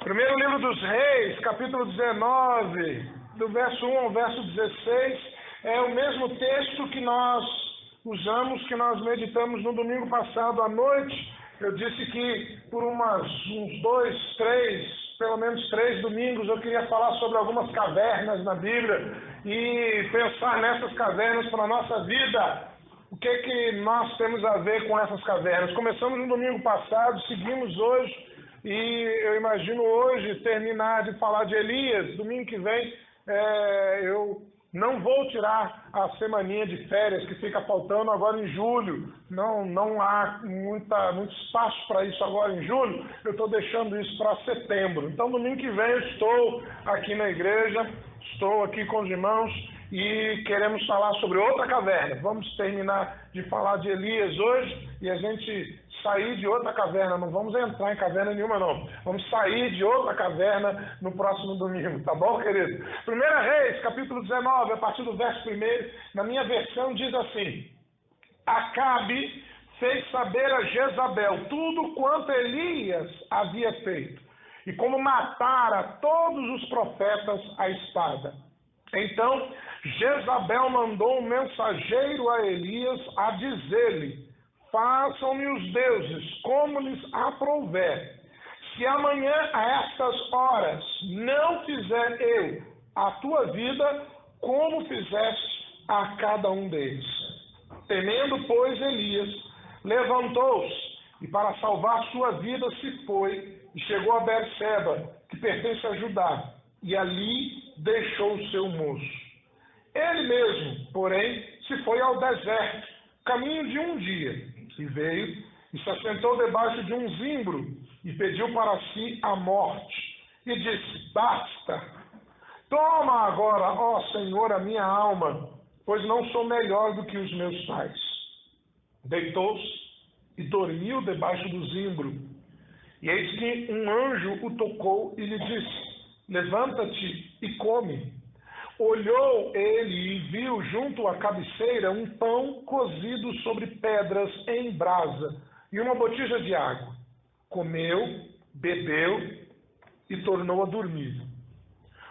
Primeiro livro dos Reis, capítulo 19, do verso 1 ao verso 16, é o mesmo texto que nós usamos, que nós meditamos no domingo passado à noite. Eu disse que por uns 2, 3, pelo menos 3 domingos eu queria falar sobre algumas cavernas na Bíblia e pensar nessas cavernas para a nossa vida. O que nós temos a ver com essas cavernas? Começamos no domingo passado, seguimos hoje. E eu imagino hoje terminar de falar de Elias. Domingo que vem eu não vou tirar a semaninha de férias que fica faltando agora em julho. Não há muito espaço para isso agora em julho. Eu estou deixando isso para setembro. Então domingo que vem eu estou aqui na igreja, estou aqui com os irmãos e queremos falar sobre outra caverna. Vamos terminar de falar de Elias hoje e a gente sair de outra caverna, não vamos entrar em caverna nenhuma não, vamos sair de outra caverna no próximo domingo, tá bom, querido? 1 Reis, capítulo 19, a partir do verso 1, na minha versão diz assim: Acabe fez saber a Jezabel tudo quanto Elias havia feito, e como matara todos os profetas à espada. Então Jezabel mandou um mensageiro a Elias a dizer-lhe: façam-me os deuses como lhes aprouver. Se amanhã a estas horas não fizer eu a tua vida como fizeste a cada um deles. Temendo, pois, Elias, levantou-se e para salvar sua vida se foi e chegou a Berseba, que pertence a Judá, e ali deixou o seu moço. Ele mesmo, porém, se foi ao deserto, caminho de um dia, e veio e se assentou debaixo de um zimbro e pediu para si a morte. E disse: basta, toma agora, ó Senhor, a minha alma, pois não sou melhor do que os meus pais. Deitou-se e dormiu debaixo do zimbro. E eis que um anjo o tocou e lhe disse: levanta-te e come. Olhou ele e viu junto à cabeceira um pão cozido sobre pedras em brasa e uma botija de água. Comeu, bebeu e tornou a dormir.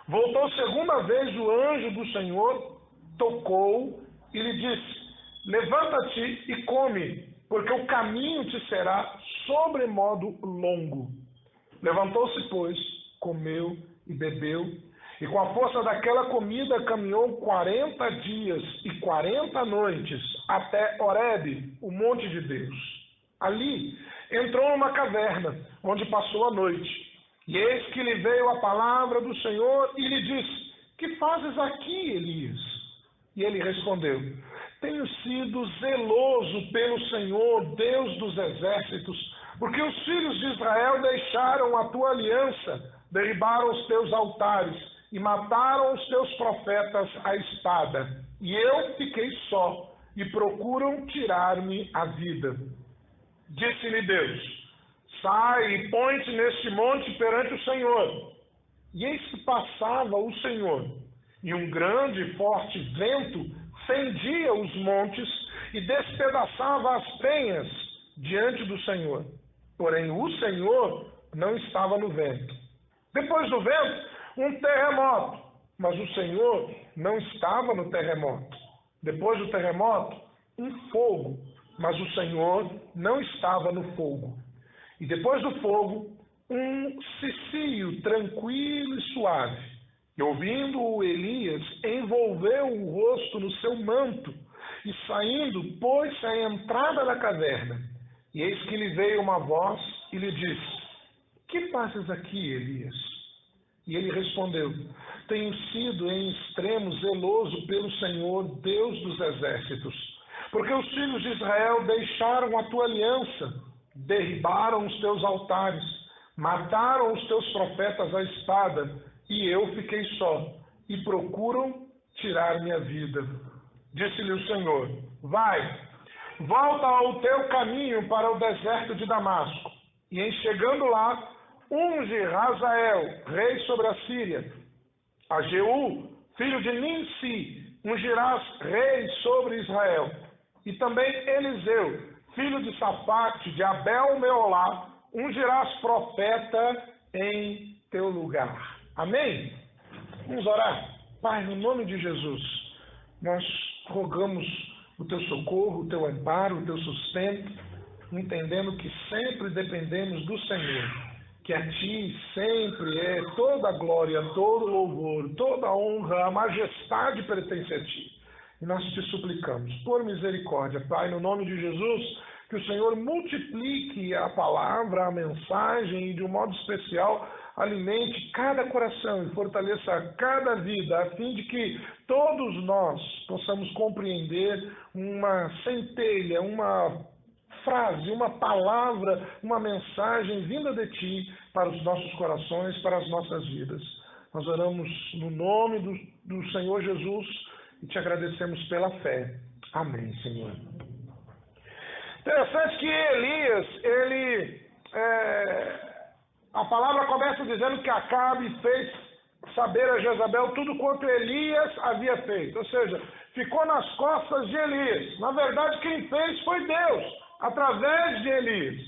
Voltou segunda vez o anjo do Senhor, tocou e lhe disse: levanta-te e come, porque o caminho te será sobremodo longo. Levantou-se, pois, comeu e bebeu, e com a força daquela comida caminhou 40 dias e 40 noites até Horebe, o monte de Deus. Ali entrou numa caverna, onde passou a noite. E eis que lhe veio a palavra do Senhor e lhe disse: que fazes aqui, Elias? E ele respondeu: tenho sido zeloso pelo Senhor, Deus dos exércitos, porque os filhos de Israel deixaram a tua aliança, derribaram os teus altares e mataram os teus profetas à espada, e eu fiquei só, e procuram tirar-me a vida. Disse-lhe Deus: sai e põe-te neste monte perante o Senhor. E eis que passava o Senhor, e um grande e forte vento fendia os montes e despedaçava as penhas diante do Senhor. Porém o Senhor não estava no vento. Depois do vento, um terremoto, mas o Senhor não estava no terremoto. Depois do terremoto, um fogo, mas o Senhor não estava no fogo. E depois do fogo, um cicio tranquilo e suave. E ouvindo-o, Elias envolveu o rosto no seu manto e saindo, pôs-se à entrada da caverna. E eis que lhe veio uma voz e lhe disse: que fazes aqui, Elias? E ele respondeu: tenho sido em extremo zeloso pelo Senhor, Deus dos exércitos, porque os filhos de Israel deixaram a tua aliança, derribaram os teus altares, mataram os teus profetas à espada, e eu fiquei só, e procuram tirar minha vida. Disse-lhe o Senhor: vai, volta ao teu caminho para o deserto de Damasco, e em chegando lá, unge Hazael, rei sobre a Síria. A Jeú, filho de Nimsi, ungirás rei sobre Israel. E também Eliseu, filho de Safate, de Abel-Meolá, ungirás profeta em teu lugar. Amém? Vamos orar. Pai, no nome de Jesus, nós rogamos o teu socorro, o teu amparo, o teu sustento, entendendo que sempre dependemos do Senhor, que a ti sempre é toda a glória, todo o louvor, toda a honra, a majestade pertence a ti. E nós te suplicamos, por misericórdia, Pai, no nome de Jesus, que o Senhor multiplique a palavra, a mensagem e de um modo especial alimente cada coração e fortaleça cada vida, a fim de que todos nós possamos compreender uma centelha, uma frase, uma palavra, uma mensagem vinda de ti para os nossos corações, para as nossas vidas. Nós oramos no nome do Senhor Jesus e te agradecemos pela fé. Amém, Senhor. Interessante que Elias, a palavra começa dizendo que Acabe fez saber a Jezabel tudo quanto Elias havia feito. Ou seja, ficou nas costas de Elias. Na verdade, quem fez foi Deus, através de Elias.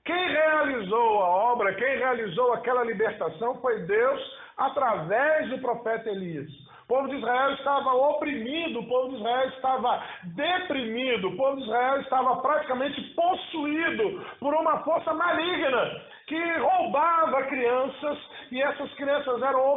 Quem realizou a obra, quem realizou aquela libertação foi Deus, através do profeta Elias. O povo de Israel estava oprimido, o povo de Israel estava deprimido, o povo de Israel estava praticamente possuído por uma força maligna que roubava crianças, e essas crianças eram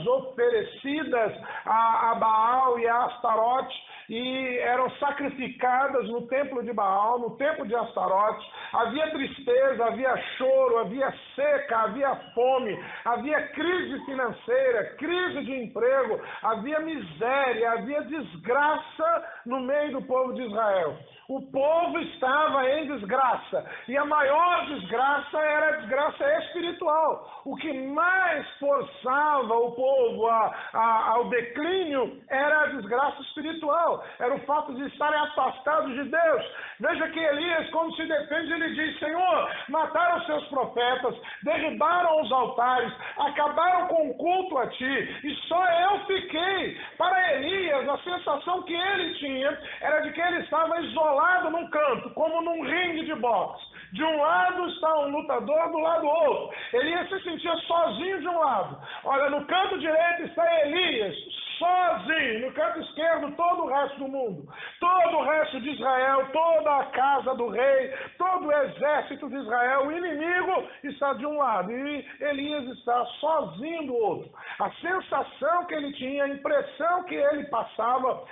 oferecidas a Baal e a Astarote, e eram sacrificadas no templo de Baal, no templo de Astarote. Havia tristeza, havia choro, havia seca, havia fome, havia crise financeira, crise de emprego, havia miséria, havia desgraça no meio do povo de Israel. O povo estava em desgraça, e a maior desgraça era a desgraça espiritual. O que mais forçava o povo ao declínio era a desgraça espiritual, era o fato de estarem afastados de Deus. Veja que Elias, quando se defende, ele diz: Senhor, mataram seus profetas, derribaram os altares, acabaram com o culto a ti, e só eu fiquei. Para Elias, a sensação que ele tinha era de que ele estava isolado num canto, como num ringue de boxe. De um lado está um lutador, do lado outro. Elias se sentia sozinho de um lado. Olha, no canto direito está Elias, sozinho. No canto esquerdo, todo o resto do mundo. Todo o resto de Israel, toda a casa do rei, todo o exército de Israel. O inimigo está de um lado e Elias está sozinho do outro. A sensação que ele tinha, a impressão que ele passava,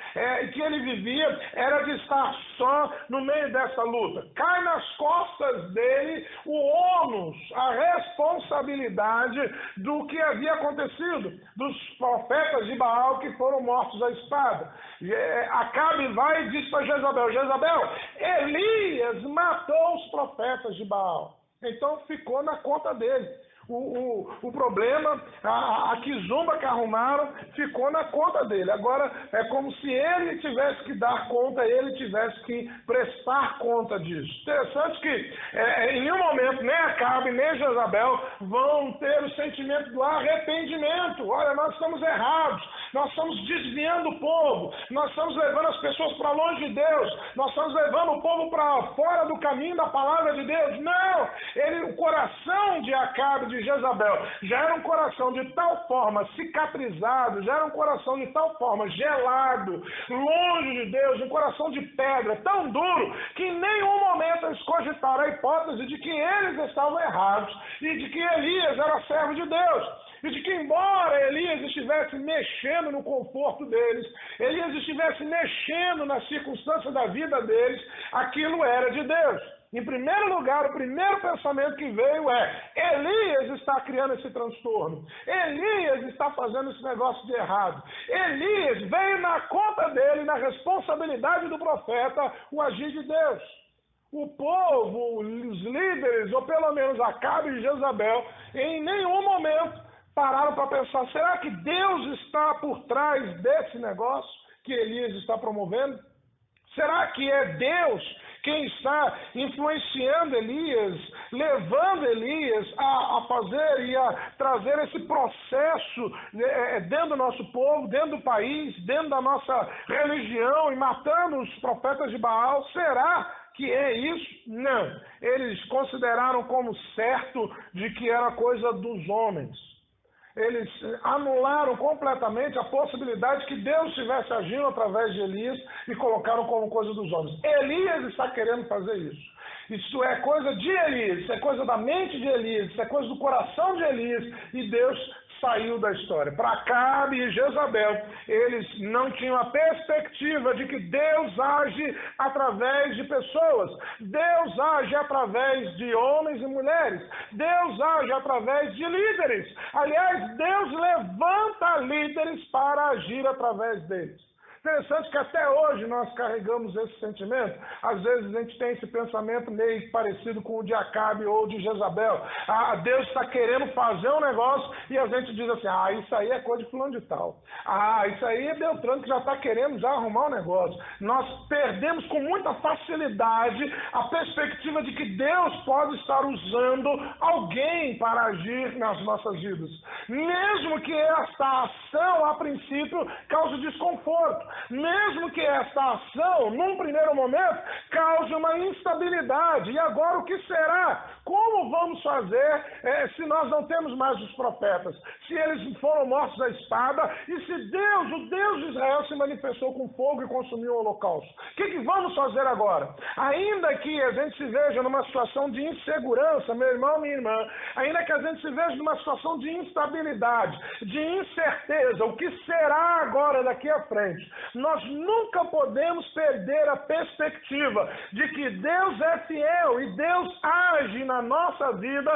que ele vivia, era de estar só no meio dessa luta. Cai nas costas dele o ônus, a responsabilidade do que havia acontecido, dos profetas de Baal que foram mortos à espada. Acabe vai e diz para Jezabel: Jezabel, Elias matou os profetas de Baal. Então ficou na conta dele. O problema, a quizumba que arrumaram, ficou na conta dele. Agora é como se ele tivesse que dar conta, ele tivesse que prestar conta disso. Interessante que em nenhum momento nem Acabe nem Jezabel vão ter o sentimento do arrependimento. Olha, nós estamos errados, nós estamos desviando o povo, nós estamos levando as pessoas para longe de Deus, nós estamos levando o povo para fora do caminho da palavra de Deus. Não! O coração de Acabe, de Jezabel, já era um coração de tal forma cicatrizado, já era um coração de tal forma gelado, longe de Deus, um coração de pedra, tão duro, que em nenhum momento eles cogitaram a hipótese de que eles estavam errados e de que Elias era servo de Deus. E de que, embora Elias estivesse mexendo no conforto deles, Elias estivesse mexendo nas circunstâncias da vida deles, aquilo era de Deus. Em primeiro lugar, o primeiro pensamento que veio Elias está criando esse transtorno. Elias está fazendo esse negócio de errado. Elias veio na conta dele, na responsabilidade do profeta, o agir de Deus. O povo, os líderes, ou pelo menos Acabe e Jezabel, em nenhum momento pararam para pensar: será que Deus está por trás desse negócio que Elias está promovendo? Será que é Deus quem está influenciando Elias, levando Elias a fazer e a trazer esse processo dentro do nosso povo, dentro do país, dentro da nossa religião, e matando os profetas de Baal? Será que é isso? Não. Eles consideraram como certo de que era coisa dos homens. Eles anularam completamente a possibilidade que Deus estivesse agindo através de Elias e colocaram como coisa dos homens. Elias está querendo fazer isso. Isso é coisa de Elias, isso é coisa da mente de Elias, isso é coisa do coração de Elias, e Deus saiu da história. Para Acabe e Jezabel, eles não tinham a perspectiva de que Deus age através de pessoas. Deus age através de homens e mulheres. Deus age através de líderes. Aliás, Deus levanta líderes para agir através deles. Interessante que até hoje nós carregamos esse sentimento. Às vezes a gente tem esse pensamento meio parecido com o de Acabe ou de Jezabel. Deus está querendo fazer um negócio e a gente diz assim, isso aí é coisa de fulano de tal. Isso aí é Beltrano que já está querendo já arrumar um negócio. Nós perdemos com muita facilidade a perspectiva de que Deus pode estar usando alguém para agir nas nossas vidas. Mesmo que esta ação, a princípio, cause desconforto. Mesmo que esta ação, num primeiro momento, cause uma instabilidade. E agora o que será? Como vamos fazer se nós não temos mais os profetas? Se eles foram mortos à espada e se Deus, o Deus de Israel, se manifestou com fogo e consumiu o holocausto? O que vamos fazer agora? Ainda que a gente se veja numa situação de insegurança, meu irmão, minha irmã, ainda que a gente se veja numa situação de instabilidade, de incerteza, o que será agora daqui à frente? Nós nunca podemos perder a perspectiva de que Deus é fiel e Deus age na nossa vida,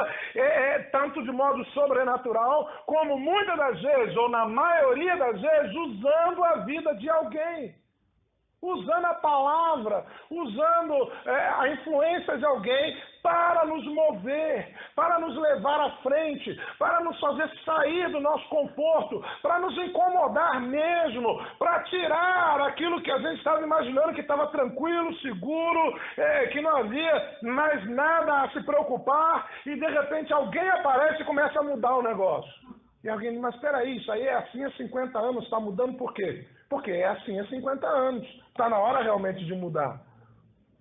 tanto de modo sobrenatural, como muitas das vezes, ou na maioria das vezes, usando a vida de alguém. Usando a palavra, usando a influência de alguém para nos mover, para nos levar à frente, para nos fazer sair do nosso conforto, para nos incomodar mesmo, para tirar aquilo que a gente estava imaginando que estava tranquilo, seguro, que não havia mais nada a se preocupar, e de repente alguém aparece e começa a mudar o negócio. E alguém diz, mas espera aí, isso aí é assim há 50 anos, está mudando por quê? Porque é assim há 50 anos, está na hora realmente de mudar.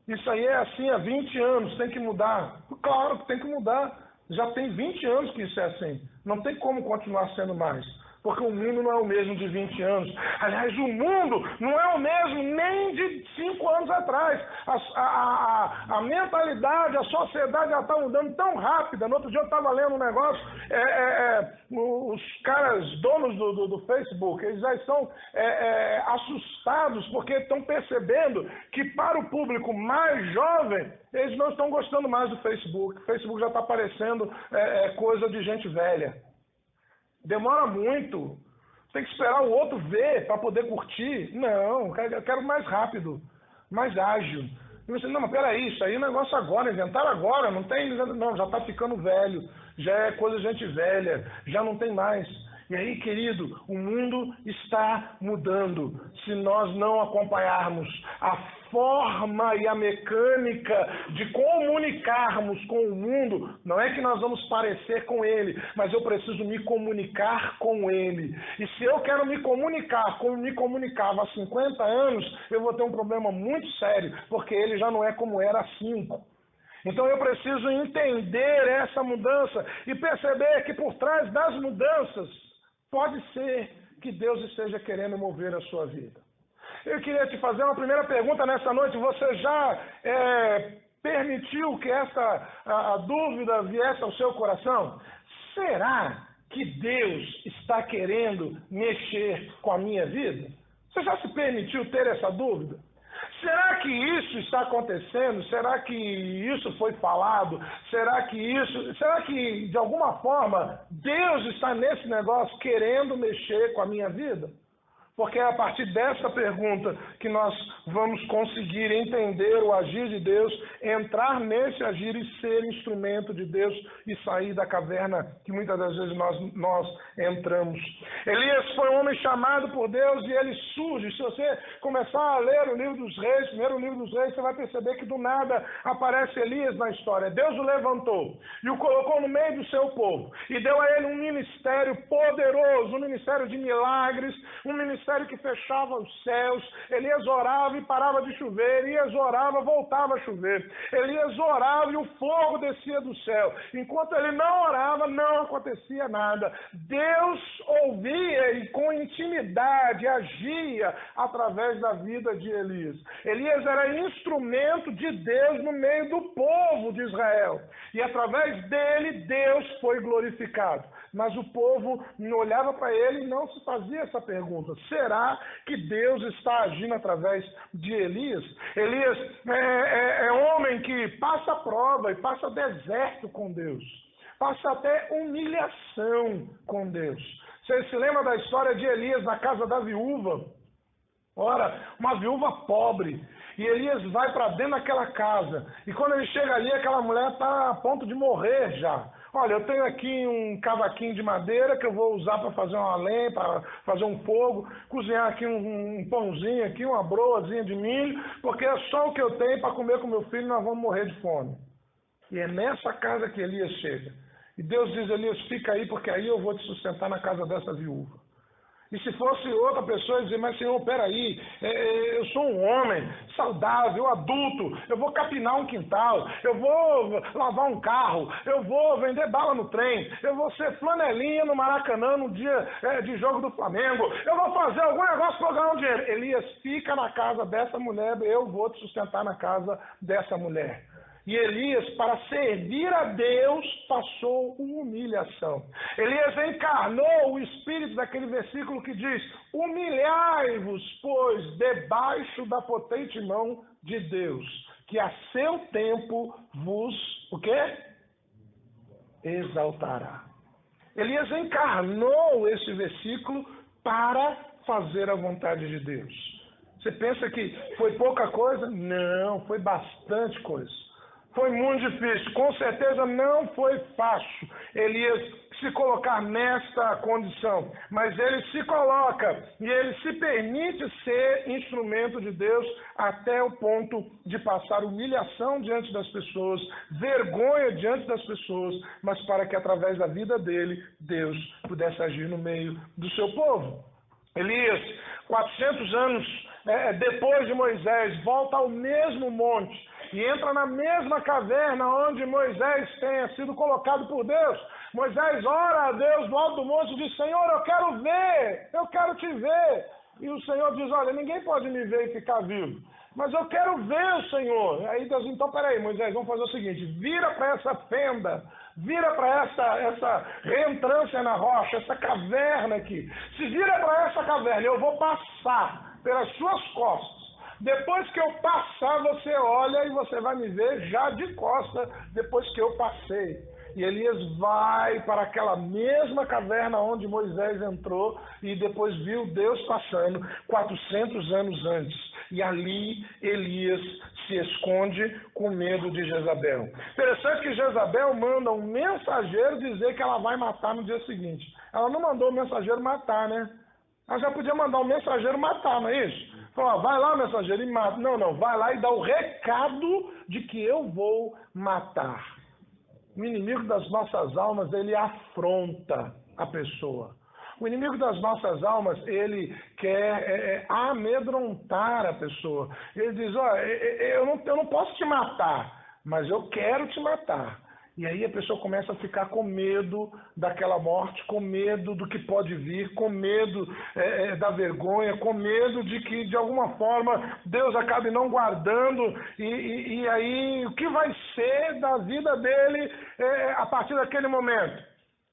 Isso aí é assim há 20 anos, tem que mudar. Claro que tem que mudar, já tem 20 anos que isso é assim, não tem como continuar sendo mais. Porque o mundo não é o mesmo de 20 anos. Aliás, o mundo não é o mesmo nem de 5 anos atrás. A mentalidade, a sociedade já está mudando tão rápida. No outro dia eu estava lendo um negócio, os caras, donos do Facebook, eles já estão assustados porque estão percebendo que para o público mais jovem, eles não estão gostando mais do Facebook. O Facebook já está parecendo coisa de gente velha. Demora muito. Tem que esperar o outro ver para poder curtir. Não, eu quero mais rápido, mais ágil. E você, não, mas peraí, isso aí é negócio agora, inventaram agora, não tem. Não, já está ficando velho, já é coisa de gente velha, já não tem mais. E aí, querido, o mundo está mudando. Se nós não acompanharmos a forma e a mecânica de comunicarmos com o mundo, não é que nós vamos parecer com ele, mas eu preciso me comunicar com ele. E se eu quero me comunicar como me comunicava há 50 anos, eu vou ter um problema muito sério, porque ele já não é como era há 5. Então eu preciso entender essa mudança e perceber que por trás das mudanças pode ser que Deus esteja querendo mover a sua vida. Eu queria te fazer uma primeira pergunta nessa noite. Você já permitiu que a dúvida viesse ao seu coração? Será que Deus está querendo mexer com a minha vida? Você já se permitiu ter essa dúvida? Será que isso está acontecendo? Será que isso foi falado? Será que de alguma forma Deus está nesse negócio querendo mexer com a minha vida? Porque é a partir dessa pergunta que nós vamos conseguir entender o agir de Deus, entrar nesse agir e ser instrumento de Deus e sair da caverna que muitas das vezes nós entramos. Elias foi um homem chamado por Deus e ele surge. Se você começar a ler o livro dos reis, primeiro livro dos reis, você vai perceber que do nada aparece Elias na história. Deus o levantou e o colocou no meio do seu povo e deu a ele um ministério poderoso, um ministério de milagres, um ministério série que fechava os céus. Elias orava e parava de chover. Elias orava, voltava a chover. Elias orava e o fogo descia do céu. Enquanto ele não orava, não acontecia nada. Deus ouvia e com intimidade agia através da vida de Elias. Elias era instrumento de Deus no meio do povo de Israel. E através dele, Deus foi glorificado. Mas o povo olhava para ele e não se fazia essa pergunta. Será que Deus está agindo através de Elias? Elias é homem que passa prova e passa deserto com Deus. Passa até humilhação com Deus. Você se lembra da história de Elias na casa da viúva? Ora, uma viúva pobre. E Elias vai para dentro daquela casa. E quando ele chega ali, aquela mulher está a ponto de morrer já. Olha, eu tenho aqui um cavaquinho de madeira que eu vou usar para fazer uma lenha, para fazer um fogo, cozinhar aqui um pãozinho, aqui, uma broazinha de milho, porque é só o que eu tenho para comer com meu filho e nós vamos morrer de fome. E é nessa casa que Elias chega. E Deus diz, Elias, fica aí, porque aí eu vou te sustentar na casa dessa viúva. E se fosse outra pessoa, dizer, mas Senhor, peraí, eu sou um homem saudável, adulto, eu vou capinar um quintal, eu vou lavar um carro, eu vou vender bala no trem, eu vou ser flanelinha no Maracanã no dia de jogo do Flamengo, eu vou fazer algum negócio para ganhar um dinheiro. Elias, fica na casa dessa mulher, eu vou te sustentar na casa dessa mulher. E Elias, para servir a Deus, passou humilhação. Elias encarnou o espírito daquele versículo que diz, humilhai-vos, pois, debaixo da potente mão de Deus, que a seu tempo vos, o quê? Exaltará. Elias encarnou esse versículo para fazer a vontade de Deus. Você pensa que foi pouca coisa? Não, foi bastante coisa. Foi muito difícil, com certeza não foi fácil Elias se colocar nesta condição, mas ele se coloca e ele se permite ser instrumento de Deus até o ponto de passar humilhação diante das pessoas, vergonha diante das pessoas, mas para que através da vida dele, Deus pudesse agir no meio do seu povo. Elias, 400 anos depois de Moisés, volta ao mesmo monte, e entra na mesma caverna onde Moisés tenha sido colocado por Deus. Moisés ora a Deus do alto do monte e diz, Senhor, eu quero te ver. E o Senhor diz, olha, ninguém pode me ver e ficar vivo, mas eu quero ver o Senhor. Aí Deus, então peraí, Moisés, vamos fazer o seguinte, vira para essa fenda, vira para essa reentrância na rocha, essa caverna aqui. Se vira para essa caverna, eu vou passar pelas suas costas. Depois que eu passar, você olha e você vai me ver já de costa, depois que eu passei. E Elias vai para aquela mesma caverna onde Moisés entrou e depois viu Deus passando 400 anos antes. E ali Elias se esconde com medo de Jezabel. Interessante que Jezabel manda um mensageiro dizer que ela vai matar no dia seguinte. Ela não mandou o mensageiro matar, né? Ela já podia mandar o mensageiro matar, não é isso? Falou, vai lá, mensageiro, e mata. Não, vai lá e dá o recado de que eu vou matar. O inimigo das nossas almas, ele afronta a pessoa. O inimigo das nossas almas, ele quer amedrontar a pessoa. Ele diz, eu não posso te matar, mas eu quero te matar. E aí a pessoa começa a ficar com medo daquela morte, com medo do que pode vir, com medo da vergonha, com medo de que, de alguma forma, Deus acabe não guardando. E aí, o que vai ser da vida dele a partir daquele momento?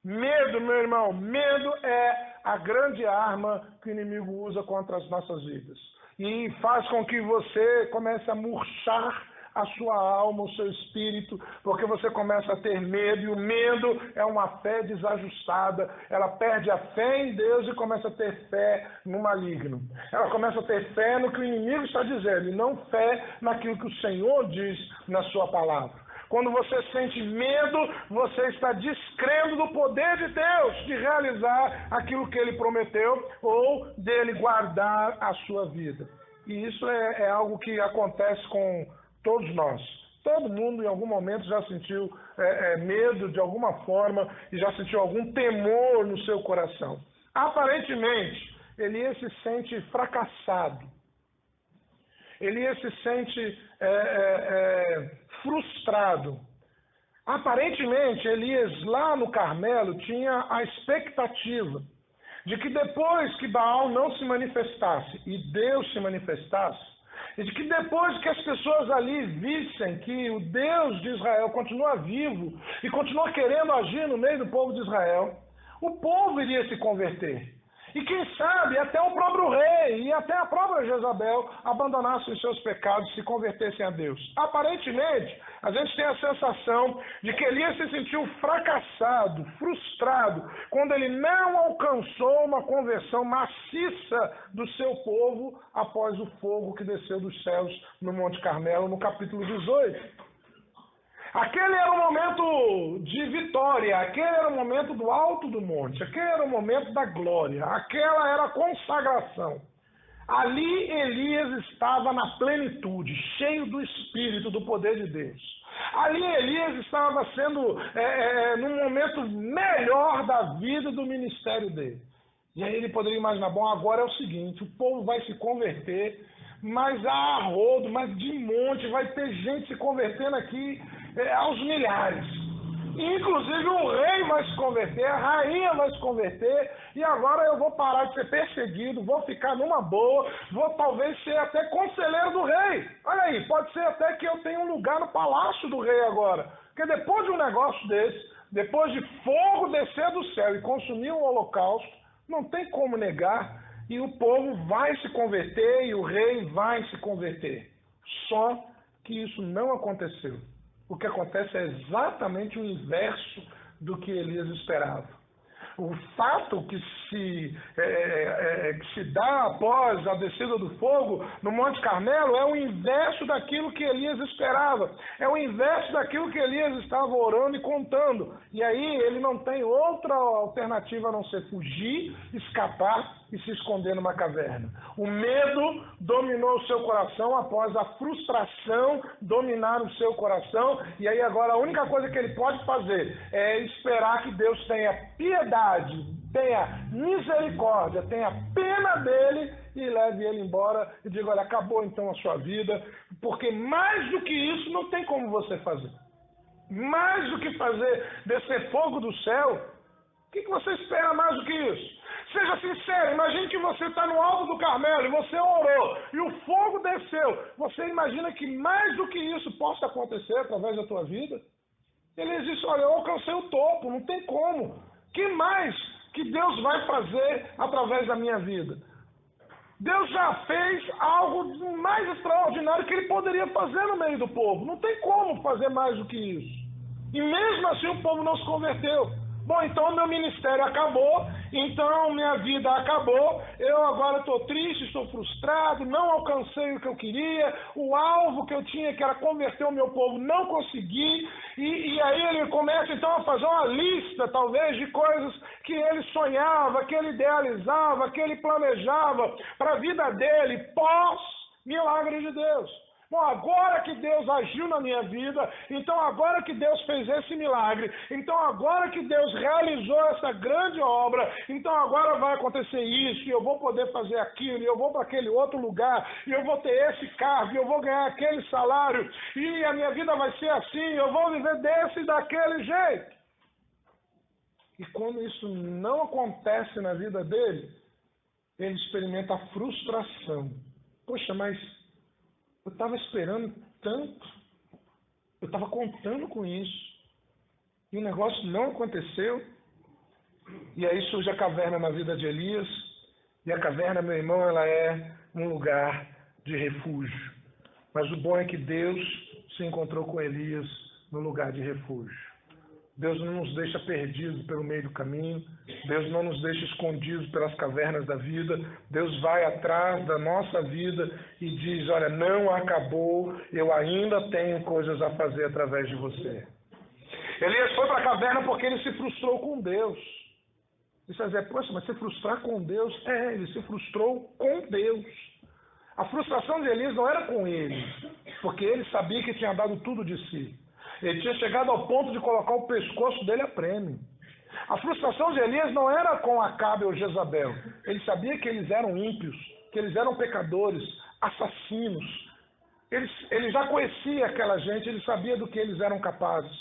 Medo, meu irmão, medo é a grande arma que o inimigo usa contra as nossas vidas. E faz com que você comece a murchar a sua alma, o seu espírito, porque você começa a ter medo, e o medo é uma fé desajustada. Ela perde a fé em Deus e começa a ter fé no maligno. Ela começa a ter fé no que o inimigo está dizendo, e não fé naquilo que o Senhor diz na sua palavra. Quando você sente medo, você está descrendo do poder de Deus de realizar aquilo que Ele prometeu ou dele guardar a sua vida. E isso é algo que acontece com todos nós. Todo mundo em algum momento já sentiu medo de alguma forma e já sentiu algum temor no seu coração. Aparentemente, Elias se sente fracassado. Elias se sente frustrado. Aparentemente, Elias lá no Carmelo tinha a expectativa de que depois que Baal não se manifestasse e Deus se manifestasse, e de que depois que as pessoas ali vissem que o Deus de Israel continua vivo e continua querendo agir no meio do povo de Israel, o povo iria se converter. E quem sabe até o próprio rei e até a própria Jezabel abandonassem os seus pecados e se convertessem a Deus. Aparentemente, a gente tem a sensação de que Elias se sentiu fracassado, frustrado, quando ele não alcançou uma conversão maciça do seu povo após o fogo que desceu dos céus no Monte Carmelo, no capítulo 18. Aquele era o momento de vitória, aquele era o momento do alto do monte, aquele era o momento da glória, aquela era a consagração. Ali Elias estava na plenitude, cheio do Espírito, do poder de Deus. Ali Elias estava sendo num momento melhor da vida do ministério dele. E aí ele poderia imaginar, bom, agora é o seguinte, o povo vai se converter, mas a rodo, mas de monte, vai ter gente se convertendo aqui aos milhares. Inclusive o rei vai se converter, a rainha vai se converter, e agora eu vou parar de ser perseguido, vou ficar numa boa, vou talvez ser até conselheiro do rei. Olha aí, pode ser até que eu tenha um lugar no palácio do rei agora. Porque depois de um negócio desse, depois de fogo descer do céu e consumir o holocausto, não tem como negar, e o povo vai se converter, e o rei vai se converter. Só que isso não aconteceu. O que acontece é exatamente o inverso do que Elias esperava. O fato que se dá após a descida do fogo no Monte Carmelo é o inverso daquilo que Elias esperava. É o inverso daquilo que Elias estava orando e contando. E aí ele não tem outra alternativa a não ser fugir, escapar e se esconder numa caverna. O medo dominou o seu coração após a frustração dominar o seu coração. E aí agora a única coisa que ele pode fazer é esperar que Deus tenha piedade, tenha misericórdia, tenha pena dele e leve ele embora e diga, olha, acabou então a sua vida, porque mais do que isso não tem como você fazer. Mais do que fazer descer fogo do céu, o que você espera mais do que isso? Seja sincero, imagine que você está no alto do Carmelo e você orou e o fogo desceu. Você imagina que mais do que isso possa acontecer através da tua vida? Ele diz, olha, eu alcancei o topo, não tem como. O que mais que Deus vai fazer através da minha vida? Deus já fez algo mais extraordinário que ele poderia fazer no meio do povo. Não tem como fazer mais do que isso. E mesmo assim o povo não se converteu. Bom, então meu ministério acabou, então minha vida acabou, eu agora estou triste, estou frustrado, não alcancei o que eu queria, o alvo que eu tinha, que era converter o meu povo, não consegui, e aí ele começa então a fazer uma lista, talvez, de coisas que ele sonhava, que ele idealizava, que ele planejava para a vida dele, pós-milagre de Deus. Bom, agora que Deus agiu na minha vida, então agora que Deus fez esse milagre, então agora que Deus realizou essa grande obra, então agora vai acontecer isso, e eu vou poder fazer aquilo, e eu vou para aquele outro lugar, e eu vou ter esse cargo, e eu vou ganhar aquele salário, e a minha vida vai ser assim, eu vou viver desse e daquele jeito. E quando isso não acontece na vida dele, ele experimenta a frustração. Poxa, mas eu estava esperando tanto, eu estava contando com isso, e o negócio não aconteceu. E aí surge a caverna na vida de Elias, e a caverna, meu irmão, ela é um lugar de refúgio. Mas o bom é que Deus se encontrou com Elias no lugar de refúgio. Deus não nos deixa perdidos pelo meio do caminho, Deus não nos deixa escondidos pelas cavernas da vida, Deus vai atrás da nossa vida e diz, olha, não acabou, eu ainda tenho coisas a fazer através de você. Elias foi para a caverna porque ele se frustrou com Deus. E você vai dizer, poxa, mas se frustrar com Deus? Ele se frustrou com Deus. A frustração de Elias não era com ele, porque ele sabia que tinha dado tudo de si. Ele tinha chegado ao ponto de colocar o pescoço dele a prêmio. A frustração de Elias não era com Acabe ou Jezabel. Ele sabia que eles eram ímpios, que eles eram pecadores, assassinos. Ele já conhecia aquela gente, ele sabia do que eles eram capazes.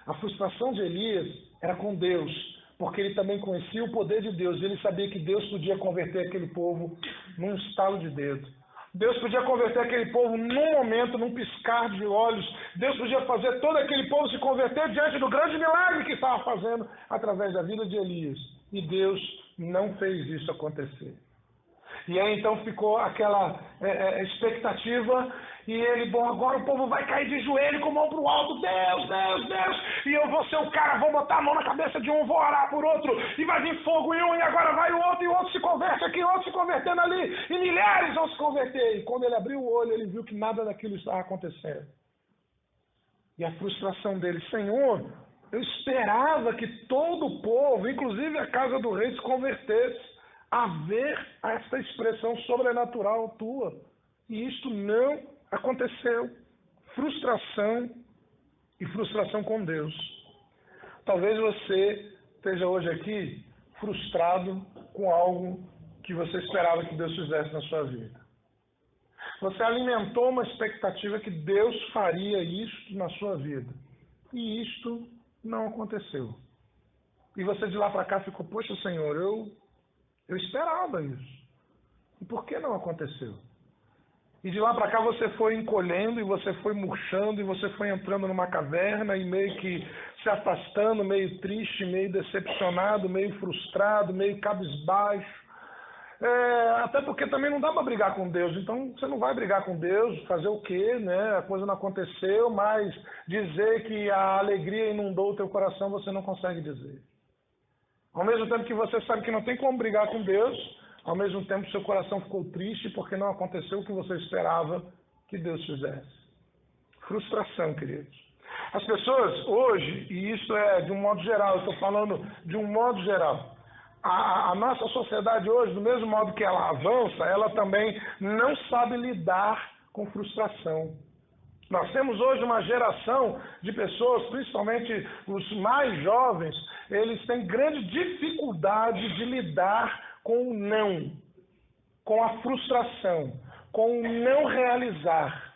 A frustração de Elias era com Deus, porque ele também conhecia o poder de Deus. Ele sabia que Deus podia converter aquele povo num estalo de dedo. Deus podia converter aquele povo num momento, num piscar de olhos. Deus podia fazer todo aquele povo se converter diante do grande milagre que estava fazendo através da vida de Elias. E Deus não fez isso acontecer. E aí então ficou aquela expectativa, e ele, bom, agora o povo vai cair de joelho com a mão para o alto, Deus, Deus, Deus, e eu vou ser o cara, vou botar a mão na cabeça de um, vou orar por outro, e vai vir fogo em um, e agora vai o outro, e o outro se converte aqui, o outro se convertendo ali, e milhares vão se converter. E quando ele abriu o olho, ele viu que nada daquilo estava acontecendo. E a frustração dele, Senhor, eu esperava que todo o povo, inclusive a casa do rei, se convertesse a ver esta expressão sobrenatural tua. E isto não aconteceu. Frustração e frustração com Deus. Talvez você esteja hoje aqui frustrado com algo que você esperava que Deus fizesse na sua vida. Você alimentou uma expectativa que Deus faria isto na sua vida. E isto não aconteceu. E você de lá para cá ficou, poxa Senhor, eu esperava isso. E por que não aconteceu? E de lá para cá você foi encolhendo, e você foi murchando, e você foi entrando numa caverna, e meio que se afastando, meio triste, meio decepcionado, meio frustrado, meio cabisbaixo. Até porque também não dá para brigar com Deus. Então você não vai brigar com Deus, fazer o quê, né? A coisa não aconteceu, mas dizer que a alegria inundou o teu coração, você não consegue dizer. Ao mesmo tempo que você sabe que não tem como brigar com Deus, ao mesmo tempo seu coração ficou triste porque não aconteceu o que você esperava que Deus fizesse. Frustração, queridos. As pessoas hoje, e isso é de um modo geral, eu estou falando de um modo geral, a nossa sociedade hoje, do mesmo modo que ela avança, ela também não sabe lidar com frustração. Nós temos hoje uma geração de pessoas, principalmente os mais jovens, eles têm grande dificuldade de lidar com o não, com a frustração, com o não realizar.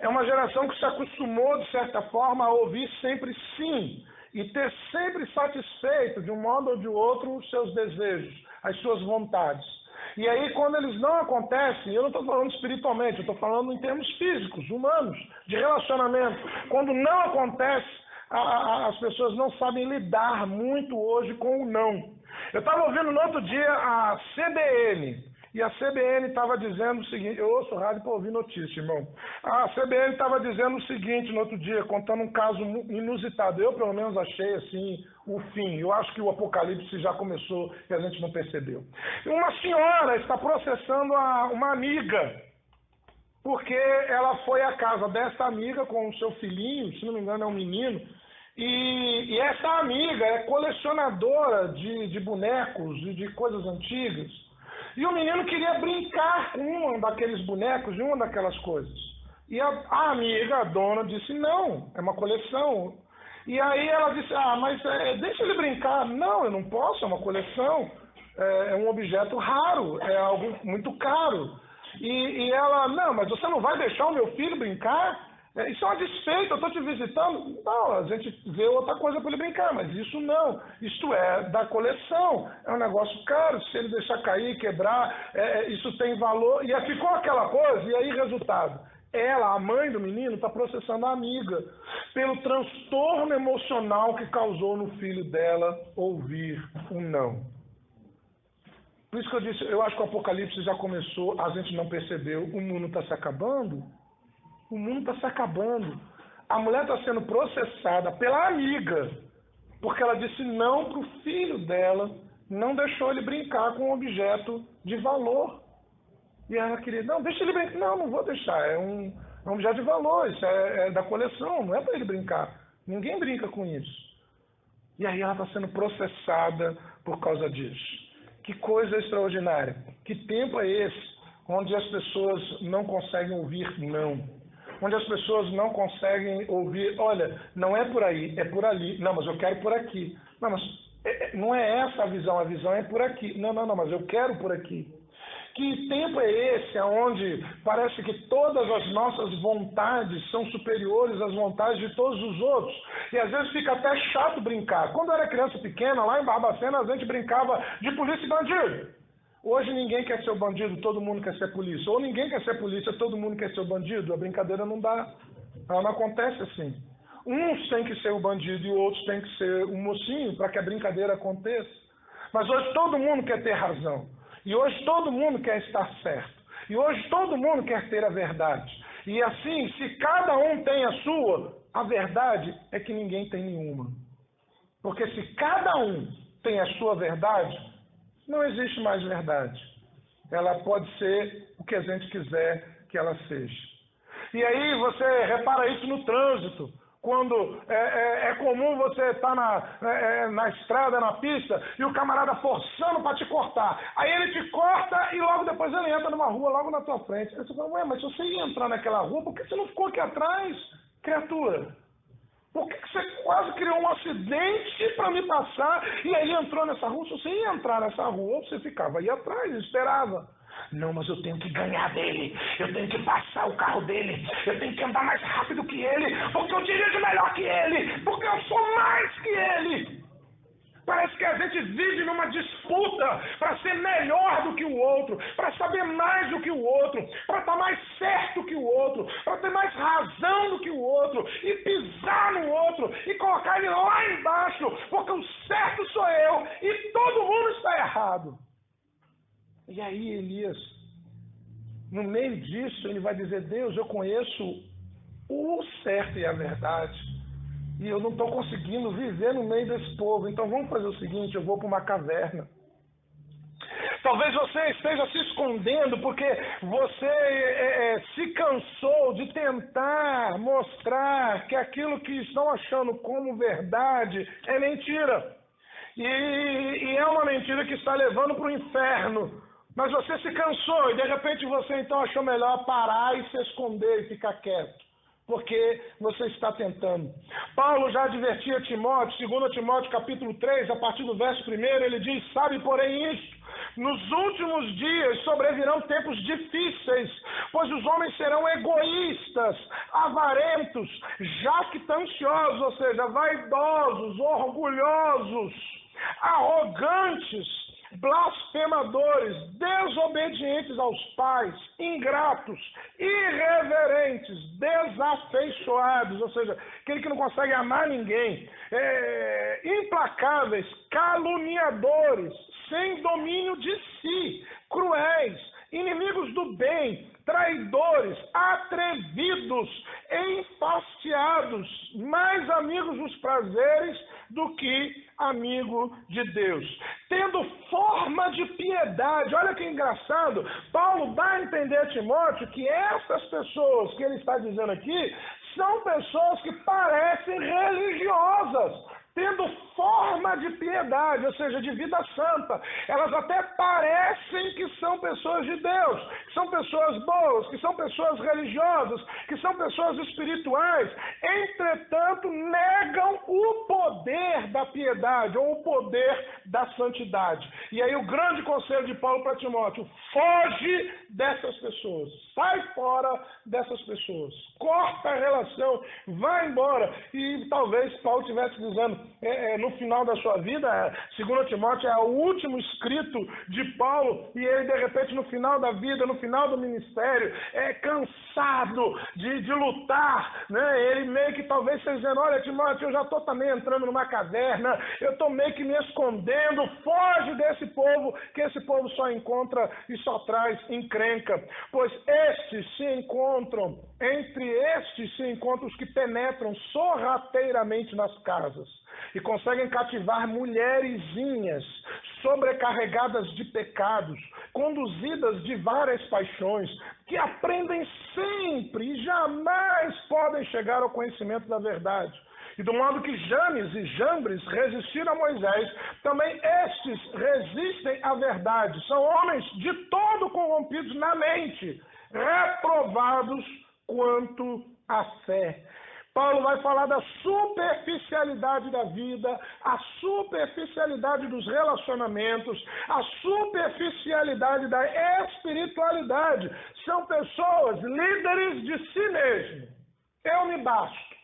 É uma geração que se acostumou, de certa forma, a ouvir sempre sim e ter sempre satisfeito, de um modo ou de outro, os seus desejos, as suas vontades. E aí, quando eles não acontecem, eu não estou falando espiritualmente, eu estou falando em termos físicos, humanos, de relacionamento. Quando não acontece, as pessoas não sabem lidar muito hoje com o não. Eu estava ouvindo no outro dia a CBN, e a CBN estava dizendo o seguinte, eu ouço rádio para ouvir notícia, irmão. A CBN estava dizendo o seguinte no outro dia, contando um caso inusitado. Eu, pelo menos, achei assim o fim. Eu acho que o apocalipse já começou e a gente não percebeu. Uma senhora está processando uma amiga, porque ela foi à casa dessa amiga com o seu filhinho, se não me engano é um menino, e essa amiga é colecionadora de bonecos e de coisas antigas. E o menino queria brincar com um daqueles bonecos e uma daquelas coisas. E a amiga, a dona, disse, não, é uma coleção. E aí ela disse, mas deixa ele brincar. Não, eu não posso, é uma coleção. É um objeto raro, é algo muito caro. E ela, não, mas você não vai deixar o meu filho brincar? Isso é uma desfeita, eu estou te visitando. Não, a gente vê outra coisa para ele brincar, mas isso não. Isto é da coleção, é um negócio caro, se ele deixar cair, quebrar, isso tem valor. E aí ficou aquela coisa, e aí resultado. Ela, a mãe do menino, está processando a amiga pelo transtorno emocional que causou no filho dela ouvir um não. Por isso que eu disse, eu acho que o apocalipse já começou, a gente não percebeu, o mundo está se acabando. O mundo está se acabando. A mulher está sendo processada pela amiga, porque ela disse não para o filho dela, não deixou ele brincar com um objeto de valor. E ela queria, não, deixa ele brincar. Não, não vou deixar, é um objeto de valor, isso é da coleção, não é para ele brincar. Ninguém brinca com isso. E aí ela está sendo processada por causa disso. Que coisa extraordinária. Que tempo é esse onde as pessoas não conseguem ouvir não? Onde as pessoas não conseguem ouvir, olha, não é por aí, é por ali. Não, mas eu quero por aqui. Não, mas Não é essa a visão é por aqui. Não, mas eu quero por aqui. Que tempo é esse onde parece que todas as nossas vontades são superiores às vontades de todos os outros? E às vezes fica até chato brincar. Quando eu era criança pequena, lá em Barbacena, a gente brincava de polícia e bandido. Hoje ninguém quer ser o bandido, todo mundo quer ser polícia. Ou ninguém quer ser polícia, todo mundo quer ser o bandido. A brincadeira não dá. Ela não acontece assim. Uns têm que ser o bandido e outros têm que ser o mocinho para que a brincadeira aconteça. Mas hoje todo mundo quer ter razão. E hoje todo mundo quer estar certo. E hoje todo mundo quer ter a verdade. E assim, se cada um tem a sua, a verdade é que ninguém tem nenhuma. Porque se cada um tem a sua verdade, não existe mais verdade. Ela pode ser o que a gente quiser que ela seja. E aí você repara isso no trânsito. Quando é comum você estar na estrada, na pista, e o camarada forçando para te cortar. Aí ele te corta e logo depois ele entra numa rua logo na tua frente. Aí você fala, ué, mas se você ia entrar naquela rua, por que você não ficou aqui atrás, criatura? Por que você quase criou um acidente para me passar e aí entrou nessa rua? Se você ia entrar nessa rua, você ficava aí atrás, esperava. Não, mas eu tenho que ganhar dele, eu tenho que passar o carro dele, eu tenho que andar mais rápido que ele, porque eu dirijo melhor que ele, porque eu sou mais que ele. Parece que a gente vive numa disputa para ser melhor do que o outro, para saber mais do que o outro, para estar mais certo que o outro, para ter mais razão do que o outro, e pisar no outro, e colocar ele lá embaixo, porque o certo sou eu, e todo mundo está errado. E aí Elias, no meio disso, ele vai dizer, Deus, eu conheço o certo e a verdade, e eu não estou conseguindo viver no meio desse povo, então vamos fazer o seguinte, eu vou para uma caverna. Talvez você esteja se escondendo porque você se cansou de tentar mostrar que aquilo que estão achando como verdade é mentira. E é uma mentira que está levando para o inferno. Mas você se cansou e de repente você então achou melhor parar e se esconder e ficar quieto. Porque você está tentando. Paulo já advertia Timóteo, 2 Timóteo capítulo 3, a partir do verso 1, ele diz, sabe porém isto, nos últimos dias sobrevirão tempos difíceis, pois os homens serão egoístas, avarentos, jactanciosos, ou seja, vaidosos, orgulhosos, arrogantes, blasfemadores, desobedientes aos pais, ingratos, irreverentes, desafeiçoados, ou seja, aquele que não consegue amar ninguém, implacáveis, caluniadores, sem domínio de si, cruéis, inimigos do bem, traidores, atrevidos, enfastiados, mais amigos dos prazeres do que amigo de Deus, tendo forma de piedade. Olha que engraçado, Paulo dá a entender a Timóteo que essas pessoas que ele está dizendo aqui são pessoas que parecem religiosas, tendo forma de piedade, ou seja, de vida santa. Elas até parecem que são pessoas de Deus, que são pessoas boas, que são pessoas religiosas, que são pessoas espirituais, entretanto negam o poder da piedade ou o poder da santidade. E aí o grande conselho de Paulo para Timóteo, foge dessas pessoas, sai fora dessas pessoas, corta a relação, vai embora. E talvez Paulo estivesse dizendo, no final da sua vida, 2 Timóteo é o último escrito de Paulo, e ele de repente no final da vida, no final do ministério, cansado de lutar, né? Ele meio que talvez esteja dizendo, olha Timóteo, eu já estou também entrando numa caverna, eu estou meio que me escondendo, foge desse povo, que esse povo só encontra e só traz encrenca, pois entre estes se encontram os que penetram sorrateiramente nas casas e conseguem cativar mulherzinhas sobrecarregadas de pecados, conduzidas de várias paixões, que aprendem sempre e jamais podem chegar ao conhecimento da verdade. E do modo que Janes e Jambres resistiram a Moisés, também estes resistem à verdade. São homens de todo corrompidos na mente, reprovados quanto à fé. Paulo vai falar da superficialidade da vida, a superficialidade dos relacionamentos, a superficialidade da espiritualidade. São pessoas líderes de si mesmo. Eu me basto.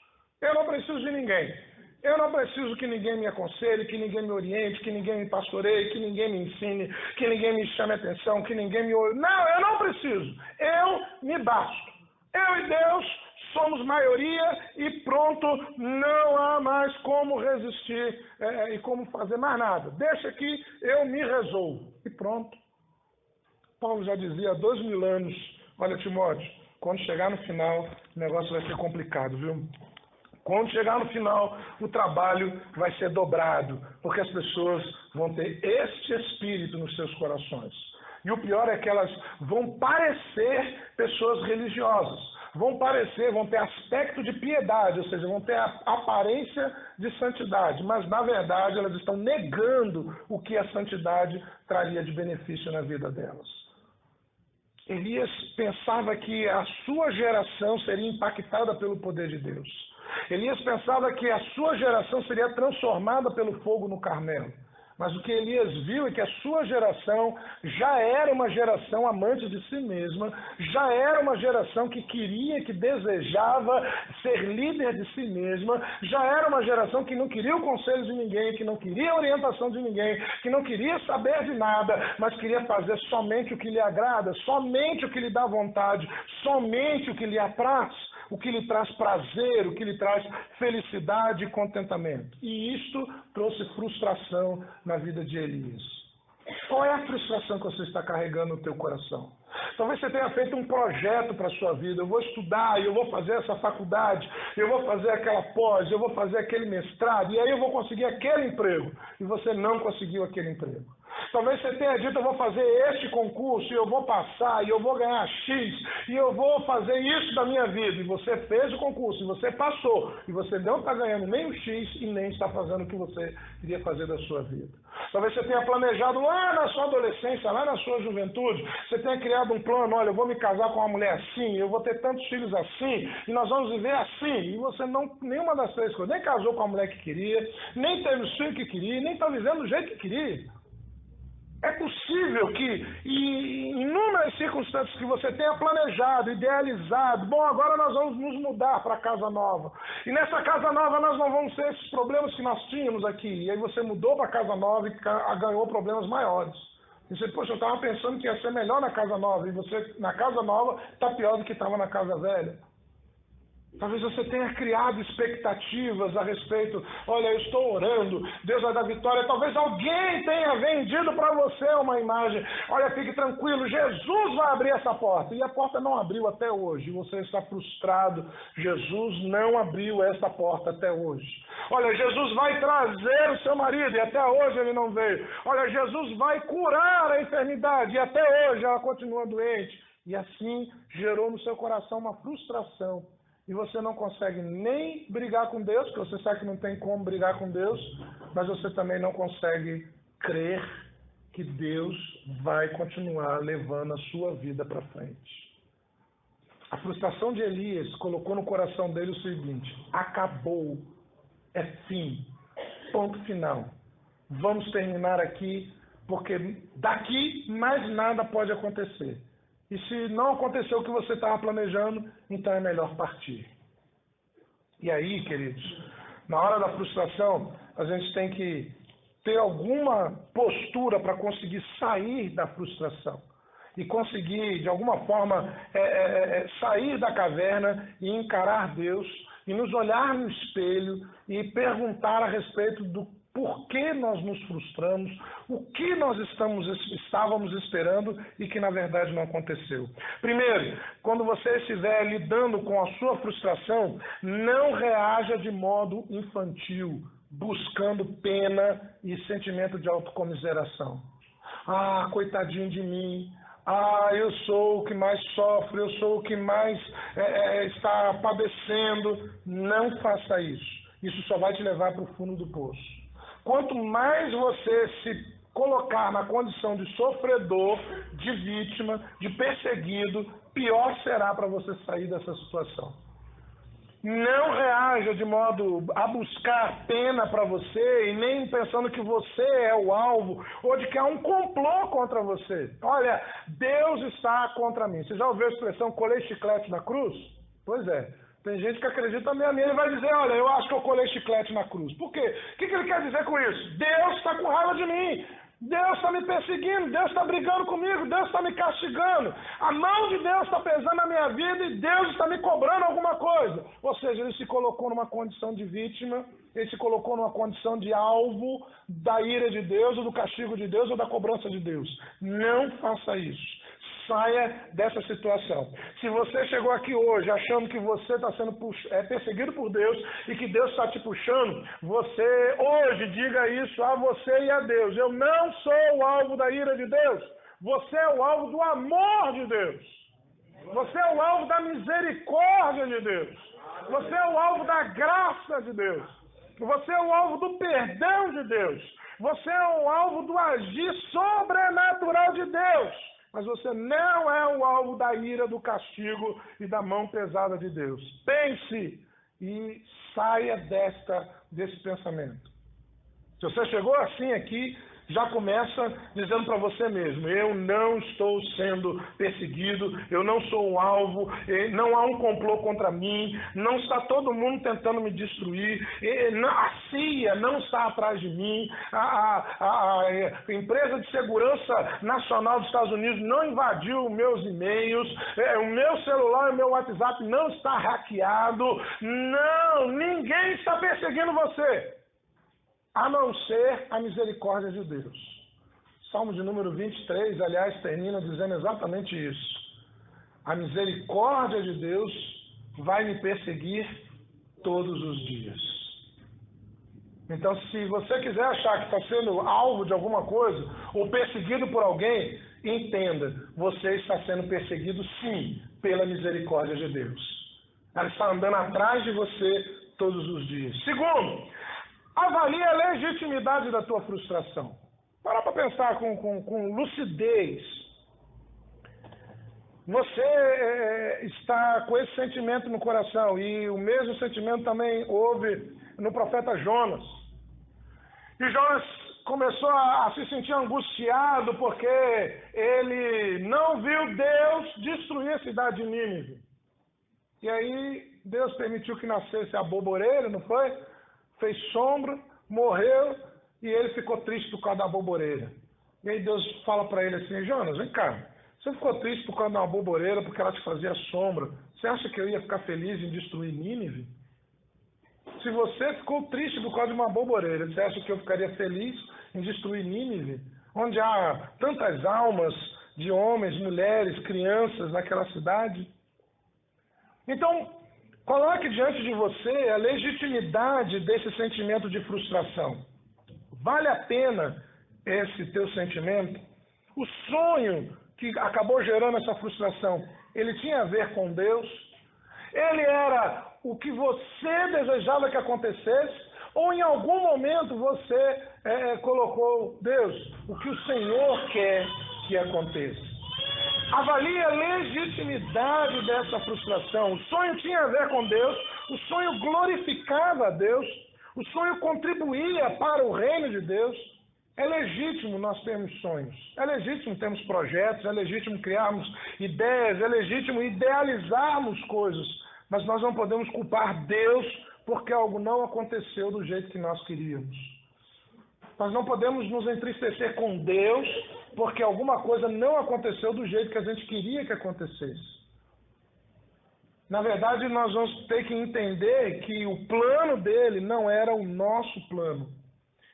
Eu não preciso de ninguém. Eu não preciso que ninguém me aconselhe, que ninguém me oriente, que ninguém me pastoreie, que ninguém me ensine, que ninguém me chame atenção, que ninguém me... Não, eu não preciso. Eu me basto. Eu e Deus somos maioria e pronto, não há mais como resistir e como fazer mais nada. Deixa que eu me resolvo. E pronto. Paulo já dizia há 2000 anos, olha, Timóteo, quando chegar no final, o negócio vai ser complicado, viu? Quando chegar no final, o trabalho vai ser dobrado, porque as pessoas vão ter este espírito nos seus corações. E o pior é que elas vão parecer pessoas religiosas, vão ter aspecto de piedade, ou seja, vão ter a aparência de santidade, mas na verdade elas estão negando o que a santidade traria de benefício na vida delas. Elias pensava que a sua geração seria impactada pelo poder de Deus. Elias pensava que a sua geração seria transformada pelo fogo no Carmelo. Mas o que Elias viu é que a sua geração já era uma geração amante de si mesma, já era uma geração que queria, que desejava ser líder de si mesma, já era uma geração que não queria o conselho de ninguém, que não queria a orientação de ninguém, que não queria saber de nada, mas queria fazer somente o que lhe agrada, somente o que lhe dá vontade, somente o que lhe apraz, o que lhe traz prazer, o que lhe traz felicidade e contentamento. E isto trouxe frustração na vida de Elias. Qual é a frustração que você está carregando no teu coração? Talvez você tenha feito um projeto para a sua vida. Eu vou estudar, eu vou fazer essa faculdade, eu vou fazer aquela pós, eu vou fazer aquele mestrado, e aí eu vou conseguir aquele emprego. E você não conseguiu aquele emprego. Talvez você tenha dito, eu vou fazer este concurso, e eu vou passar, e eu vou ganhar X, e eu vou fazer isso da minha vida. E você fez o concurso, e você passou, e você não está ganhando nem o X, e nem está fazendo o que você queria fazer da sua vida. Talvez você tenha planejado lá na sua adolescência, lá na sua juventude, você tenha criado um plano, olha, eu vou me casar com uma mulher assim, eu vou ter tantos filhos assim, e nós vamos viver assim. E você não, nenhuma das três coisas, nem casou com a mulher que queria, nem teve os filhos que queria, nem está vivendo do jeito que queria. É possível que, em inúmeras circunstâncias que você tenha planejado, idealizado, bom, agora nós vamos nos mudar para a casa nova. E nessa casa nova nós não vamos ter esses problemas que nós tínhamos aqui. E aí você mudou para a casa nova e ganhou problemas maiores. E você, poxa, eu estava pensando que ia ser melhor na casa nova. E você, na casa nova, está pior do que estava na casa velha. Talvez você tenha criado expectativas a respeito, olha, eu estou orando, Deus vai dar vitória. Talvez alguém tenha vendido para você uma imagem, olha, fique tranquilo, Jesus vai abrir essa porta. E a porta não abriu até hoje, você está frustrado, Jesus não abriu essa porta até hoje. Olha, Jesus vai trazer o seu marido e até hoje ele não veio. Olha, Jesus vai curar a enfermidade e até hoje ela continua doente. E assim gerou no seu coração uma frustração. E você não consegue nem brigar com Deus, porque você sabe que não tem como brigar com Deus, mas você também não consegue crer que Deus vai continuar levando a sua vida para frente. A frustração de Elias colocou no coração dele o seguinte: acabou, é fim, ponto final. Vamos terminar aqui, porque daqui mais nada pode acontecer. E se não aconteceu o que você estava planejando, então é melhor partir. E aí, queridos, na hora da frustração, a gente tem que ter alguma postura para conseguir sair da frustração. E conseguir, de alguma forma, sair da caverna e encarar Deus, e nos olhar no espelho e perguntar a respeito do por que nós nos frustramos, o que nós estávamos esperando e que na verdade não aconteceu. Primeiro, quando você estiver lidando com a sua frustração, não reaja de modo infantil, buscando pena e sentimento de autocomiseração. Ah, coitadinho de mim. Ah, eu sou o que mais sofre, eu sou o que mais está padecendo. Não faça isso. Isso só vai te levar para o fundo do poço. Quanto mais você se colocar na condição de sofredor, de vítima, de perseguido, pior será para você sair dessa situação. Não reaja de modo a buscar pena para você e nem pensando que você é o alvo ou de que há um complô contra você. Olha, Deus está contra mim. Você já ouviu a expressão colei chiclete na cruz? Pois é. Tem gente que acredita mesmo e ele vai dizer, olha, eu acho que eu colei chiclete na cruz. Por quê? O que ele quer dizer com isso? Deus está com raiva de mim. Deus está me perseguindo, Deus está brigando comigo, Deus está me castigando. A mão de Deus está pesando na minha vida e Deus está me cobrando alguma coisa. Ou seja, ele se colocou numa condição de vítima, ele se colocou numa condição de alvo da ira de Deus, ou do castigo de Deus, ou da cobrança de Deus. Não faça isso. Saia dessa situação. Se você chegou aqui hoje achando que você está sendo perseguido por Deus e que Deus está te puxando, você hoje diga isso a você e a Deus. Eu não sou o alvo da ira de Deus. Você é o alvo do amor de Deus. Você é o alvo da misericórdia de Deus. Você é o alvo da graça de Deus. Você é o alvo do perdão de Deus. Você é o alvo do agir sobrenatural de Deus. Mas você não é o alvo da ira, do castigo e da mão pesada de Deus. Pense e saia desse pensamento. Se você chegou assim aqui, já começa dizendo para você mesmo, eu não estou sendo perseguido, eu não sou o alvo, não há um complô contra mim, não está todo mundo tentando me destruir, a CIA não está atrás de mim, a empresa de segurança nacional dos Estados Unidos não invadiu meus e-mails, o meu celular e o meu WhatsApp não está hackeado, não, ninguém está perseguindo você. A não ser a misericórdia de Deus. Salmo de número 23, aliás, termina dizendo exatamente isso. A misericórdia de Deus vai me perseguir todos os dias. Então, se você quiser achar que está sendo alvo de alguma coisa, ou perseguido por alguém, entenda, você está sendo perseguido sim, pela misericórdia de Deus. Ela está andando atrás de você todos os dias. Segundo, avalie a legitimidade da tua frustração. Para pensar com lucidez. Você está com esse sentimento no coração, e o mesmo sentimento também houve no profeta Jonas. E Jonas começou a se sentir angustiado porque ele não viu Deus destruir a cidade de Nínive. E aí Deus permitiu que nascesse a boboreira, não foi? Fez sombra, morreu, e ele ficou triste por causa da boboreira. E aí Deus fala para ele assim, Jonas, vem cá, você ficou triste por causa da boboreira, porque ela te fazia sombra. Você acha que eu ia ficar feliz em destruir Nínive? Se você ficou triste por causa de uma boboreira, você acha que eu ficaria feliz em destruir Nínive? Onde há tantas almas de homens, mulheres, crianças naquela cidade? Então, coloque diante de você a legitimidade desse sentimento de frustração. Vale a pena esse teu sentimento? O sonho que acabou gerando essa frustração, ele tinha a ver com Deus? Ele era o que você desejava que acontecesse? Ou em algum momento você colocou, Deus, o que o Senhor quer que aconteça? Avalie a legitimidade dessa frustração. O sonho tinha a ver com Deus, o sonho glorificava a Deus, o sonho contribuía para o reino de Deus. É legítimo nós termos sonhos, é legítimo termos projetos, é legítimo criarmos ideias, é legítimo idealizarmos coisas, mas nós não podemos culpar Deus porque algo não aconteceu do jeito que nós queríamos. Nós não podemos nos entristecer com Deus porque alguma coisa não aconteceu do jeito que a gente queria que acontecesse. Na verdade, nós vamos ter que entender que o plano dele não era o nosso plano.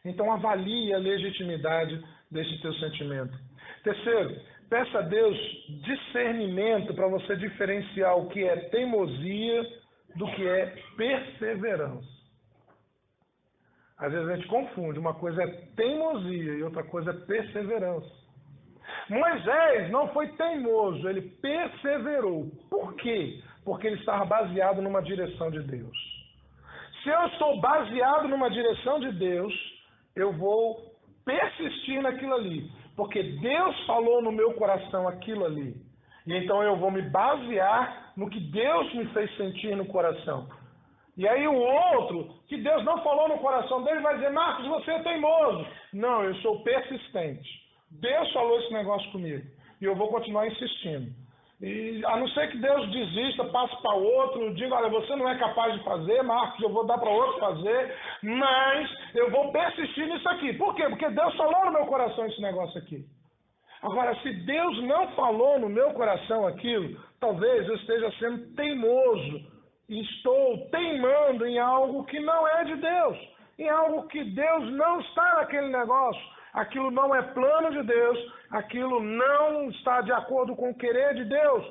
Então, avalie a legitimidade desse teu sentimento. Terceiro, peça a Deus discernimento para você diferenciar o que é teimosia do que é perseverança. Às vezes a gente confunde, uma coisa é teimosia e outra coisa é perseverança. Moisés não foi teimoso, ele perseverou. Por quê? Porque ele estava baseado numa direção de Deus. Se eu estou baseado numa direção de Deus, eu vou persistir naquilo ali, porque Deus falou no meu coração aquilo ali. E então eu vou me basear no que Deus me fez sentir no coração. E aí o outro, que Deus não falou no coração dele, vai dizer, Marcos, você é teimoso. Não, eu sou persistente. Deus falou esse negócio comigo. E eu vou continuar insistindo. E a não ser que Deus desista, passe para outro, diga, olha, você não é capaz de fazer, Marcos, eu vou dar para outro fazer, mas eu vou persistir nisso aqui. Por quê? Porque Deus falou no meu coração esse negócio aqui. Agora, se Deus não falou no meu coração aquilo, talvez eu esteja sendo teimoso. Estou teimando em algo que não é de Deus, em algo que Deus não está naquele negócio. Aquilo não é plano de Deus, aquilo não está de acordo com o querer de Deus.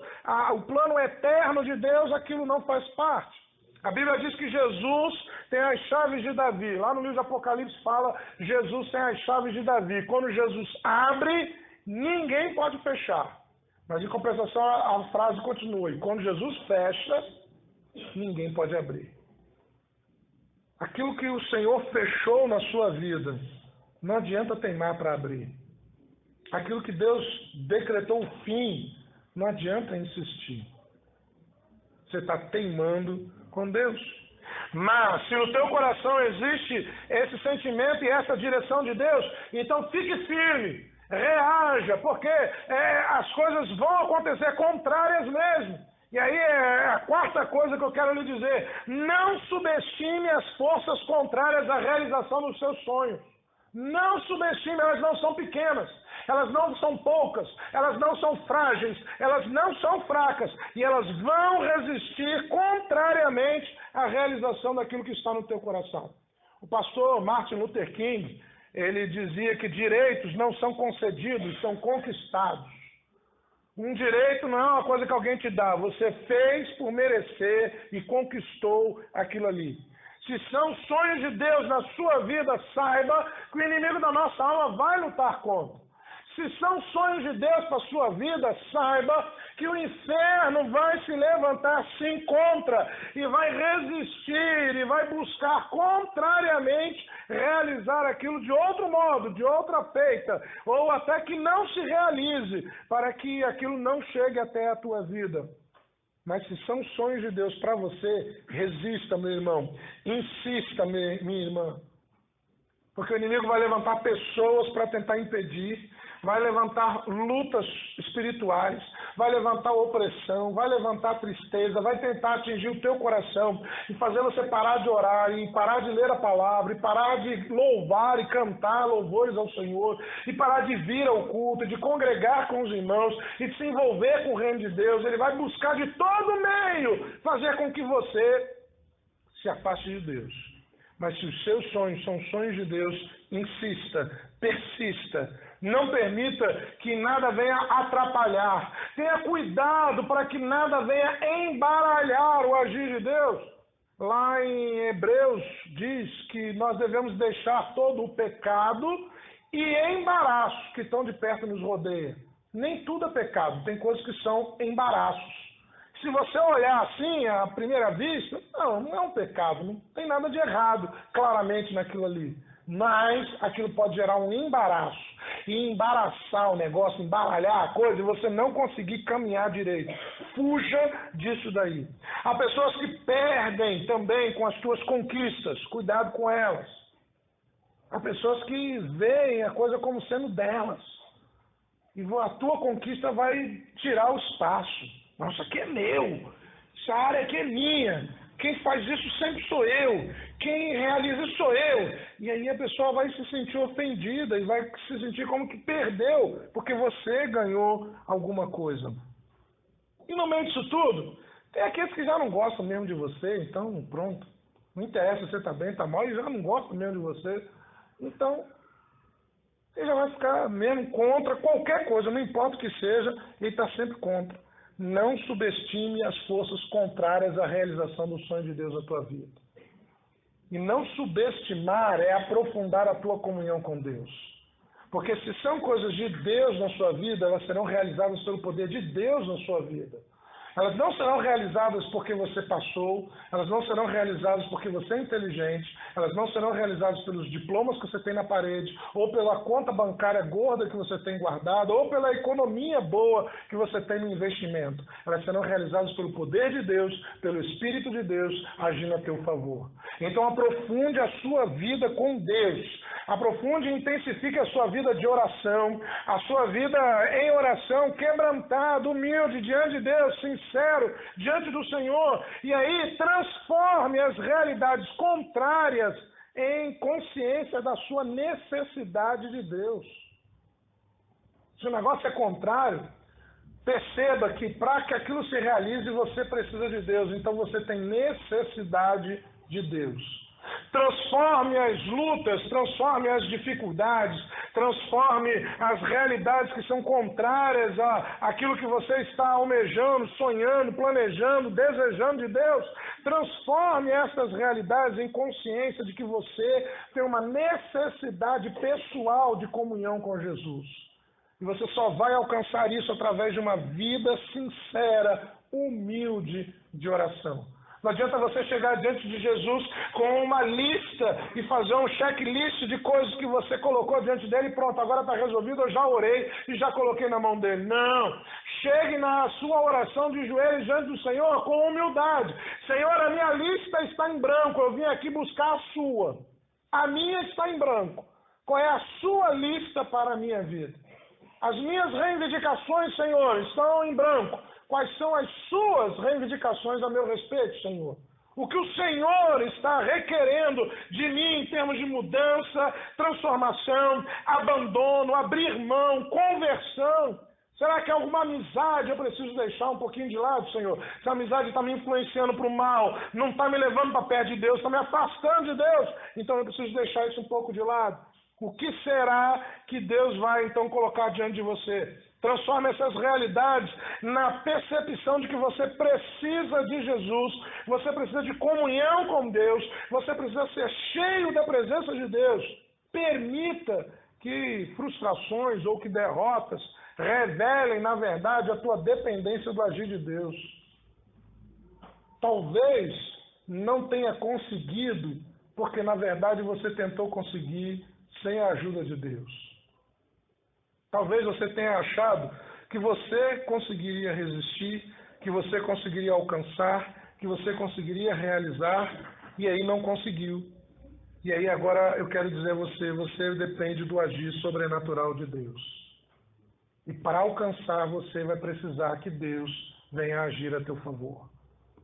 O plano eterno de Deus, aquilo não faz parte. A Bíblia diz que Jesus tem as chaves de Davi. Lá no livro de Apocalipse fala, Jesus tem as chaves de Davi. Quando Jesus abre, ninguém pode fechar. Mas em compensação a frase continua. E quando Jesus fecha, ninguém pode abrir. Aquilo que o Senhor fechou na sua vida, não adianta teimar para abrir. Aquilo que Deus decretou o fim, não adianta insistir. Você está teimando com Deus. Mas, se no teu coração existe esse sentimento e essa direção de Deus, então fique firme, reaja, porque as coisas vão acontecer contrárias mesmo. E aí é a quarta coisa que eu quero lhe dizer. Não subestime as forças contrárias à realização dos seus sonhos. Não subestime, elas não são pequenas, elas não são poucas, elas não são frágeis, elas não são fracas, e elas vão resistir contrariamente à realização daquilo que está no teu coração. O pastor Martin Luther King, ele dizia que direitos não são concedidos, são conquistados. Um direito não é uma coisa que alguém te dá, você fez por merecer e conquistou aquilo ali. Se são sonhos de Deus na sua vida, saiba que o inimigo da nossa alma vai lutar contra. Se são sonhos de Deus para a sua vida, saiba que o inferno vai se levantar sim contra e vai resistir e vai buscar contrariamente realizar aquilo de outro modo, de outra feita, ou até que não se realize, para que aquilo não chegue até a tua vida. Mas se são sonhos de Deus para você, resista, meu irmão. Insista, minha irmã. Porque o inimigo vai levantar pessoas para tentar impedir, vai levantar lutas espirituais, vai levantar opressão, vai levantar tristeza, vai tentar atingir o teu coração e fazer você parar de orar, e parar de ler a palavra, e parar de louvar e cantar louvores ao Senhor, e parar de vir ao culto, de congregar com os irmãos e de se envolver com o reino de Deus. Ele vai buscar de todo meio fazer com que você se afaste de Deus. Mas se os seus sonhos são sonhos de Deus, insista, persista. Não permita que nada venha atrapalhar. Tenha cuidado para que nada venha embaralhar o agir de Deus. Lá em Hebreus diz que nós devemos deixar todo o pecado e embaraço que estão de perto nos rodeia. Nem tudo é pecado, tem coisas que são embaraços. Se você olhar assim, à primeira vista, não é um pecado, não tem nada de errado claramente naquilo ali. Mas aquilo pode gerar um embaraço, e embaraçar o negócio, embaralhar a coisa, e você não conseguir caminhar direito. Fuja disso daí. Há pessoas que perdem também com as tuas conquistas, cuidado com elas. Há pessoas que veem a coisa como sendo delas, e a tua conquista vai tirar o espaço. Nossa, aqui é meu, essa área aqui é minha, quem faz isso sempre sou eu, quem realiza isso sou eu. E aí a pessoa vai se sentir ofendida e vai se sentir como que perdeu, porque você ganhou alguma coisa. E no meio disso tudo, tem aqueles que já não gostam mesmo de você, então pronto, não interessa se você está bem, está mal, eles já não gostam mesmo de você, então ele já vai ficar mesmo contra qualquer coisa, não importa o que seja, ele está sempre contra. Não subestime as forças contrárias à realização do sonho de Deus na tua vida. E não subestimar é aprofundar a tua comunhão com Deus. Porque se são coisas de Deus na sua vida, elas serão realizadas pelo poder de Deus na sua vida. Elas não serão realizadas porque você passou, elas não serão realizadas porque você é inteligente, elas não serão realizadas pelos diplomas que você tem na parede, ou pela conta bancária gorda que você tem guardada, ou pela economia boa que você tem no investimento. Elas serão realizadas pelo poder de Deus, pelo Espírito de Deus agindo a teu favor. Então aprofunde a sua vida com Deus, aprofunde e intensifique a sua vida de oração, a sua vida em oração, quebrantado, humilde, diante de Deus, sincero, diante do Senhor, e aí transforme as realidades contrárias em consciência da sua necessidade de Deus. Se o negócio é contrário, perceba que para que aquilo se realize, você precisa de Deus, então você tem necessidade de Deus. Transforme as lutas, transforme as dificuldades, transforme as realidades que são contrárias àquilo que você está almejando, sonhando, planejando, desejando de Deus. Transforme essas realidades em consciência de que você tem uma necessidade pessoal de comunhão com Jesus. E você só vai alcançar isso através de uma vida sincera, humilde de oração. Não adianta você chegar diante de Jesus com uma lista e fazer um checklist de coisas que você colocou diante dele e pronto, agora está resolvido, eu já orei e já coloquei na mão dele. Não! Chegue na sua oração de joelhos diante do Senhor com humildade. Senhor, a minha lista está em branco, eu vim aqui buscar a sua. A minha está em branco. Qual é a sua lista para a minha vida? As minhas reivindicações, Senhor, estão em branco. Quais são as suas reivindicações a meu respeito, Senhor? O que o Senhor está requerendo de mim em termos de mudança, transformação, abandono, abrir mão, conversão? Será que alguma amizade eu preciso deixar um pouquinho de lado, Senhor? Se a amizade está me influenciando para o mal, não está me levando para perto de Deus, está me afastando de Deus, então eu preciso deixar isso um pouco de lado. O que será que Deus vai então colocar diante de você? Transforme essas realidades na percepção de que você precisa de Jesus, você precisa de comunhão com Deus, você precisa ser cheio da presença de Deus. Permita que frustrações ou que derrotas revelem, na verdade, a tua dependência do agir de Deus. Talvez não tenha conseguido, porque na verdade você tentou conseguir sem a ajuda de Deus. Talvez você tenha achado que você conseguiria resistir, que você conseguiria alcançar, que você conseguiria realizar, e aí não conseguiu. E aí agora eu quero dizer a você, você depende do agir sobrenatural de Deus. E para alcançar você vai precisar que Deus venha agir a teu favor.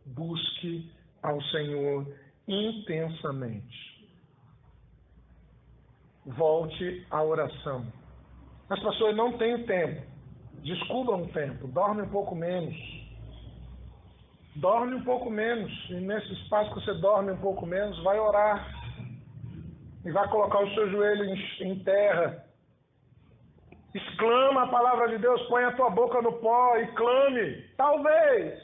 Busque ao Senhor intensamente. Volte à oração. As pessoas não têm tempo. Descubra um tempo. Dorme um pouco menos. Dorme um pouco menos. E nesse espaço que você dorme um pouco menos, vai orar. E vai colocar o seu joelho em terra. Exclama a palavra de Deus. Põe a tua boca no pó e clame. Talvez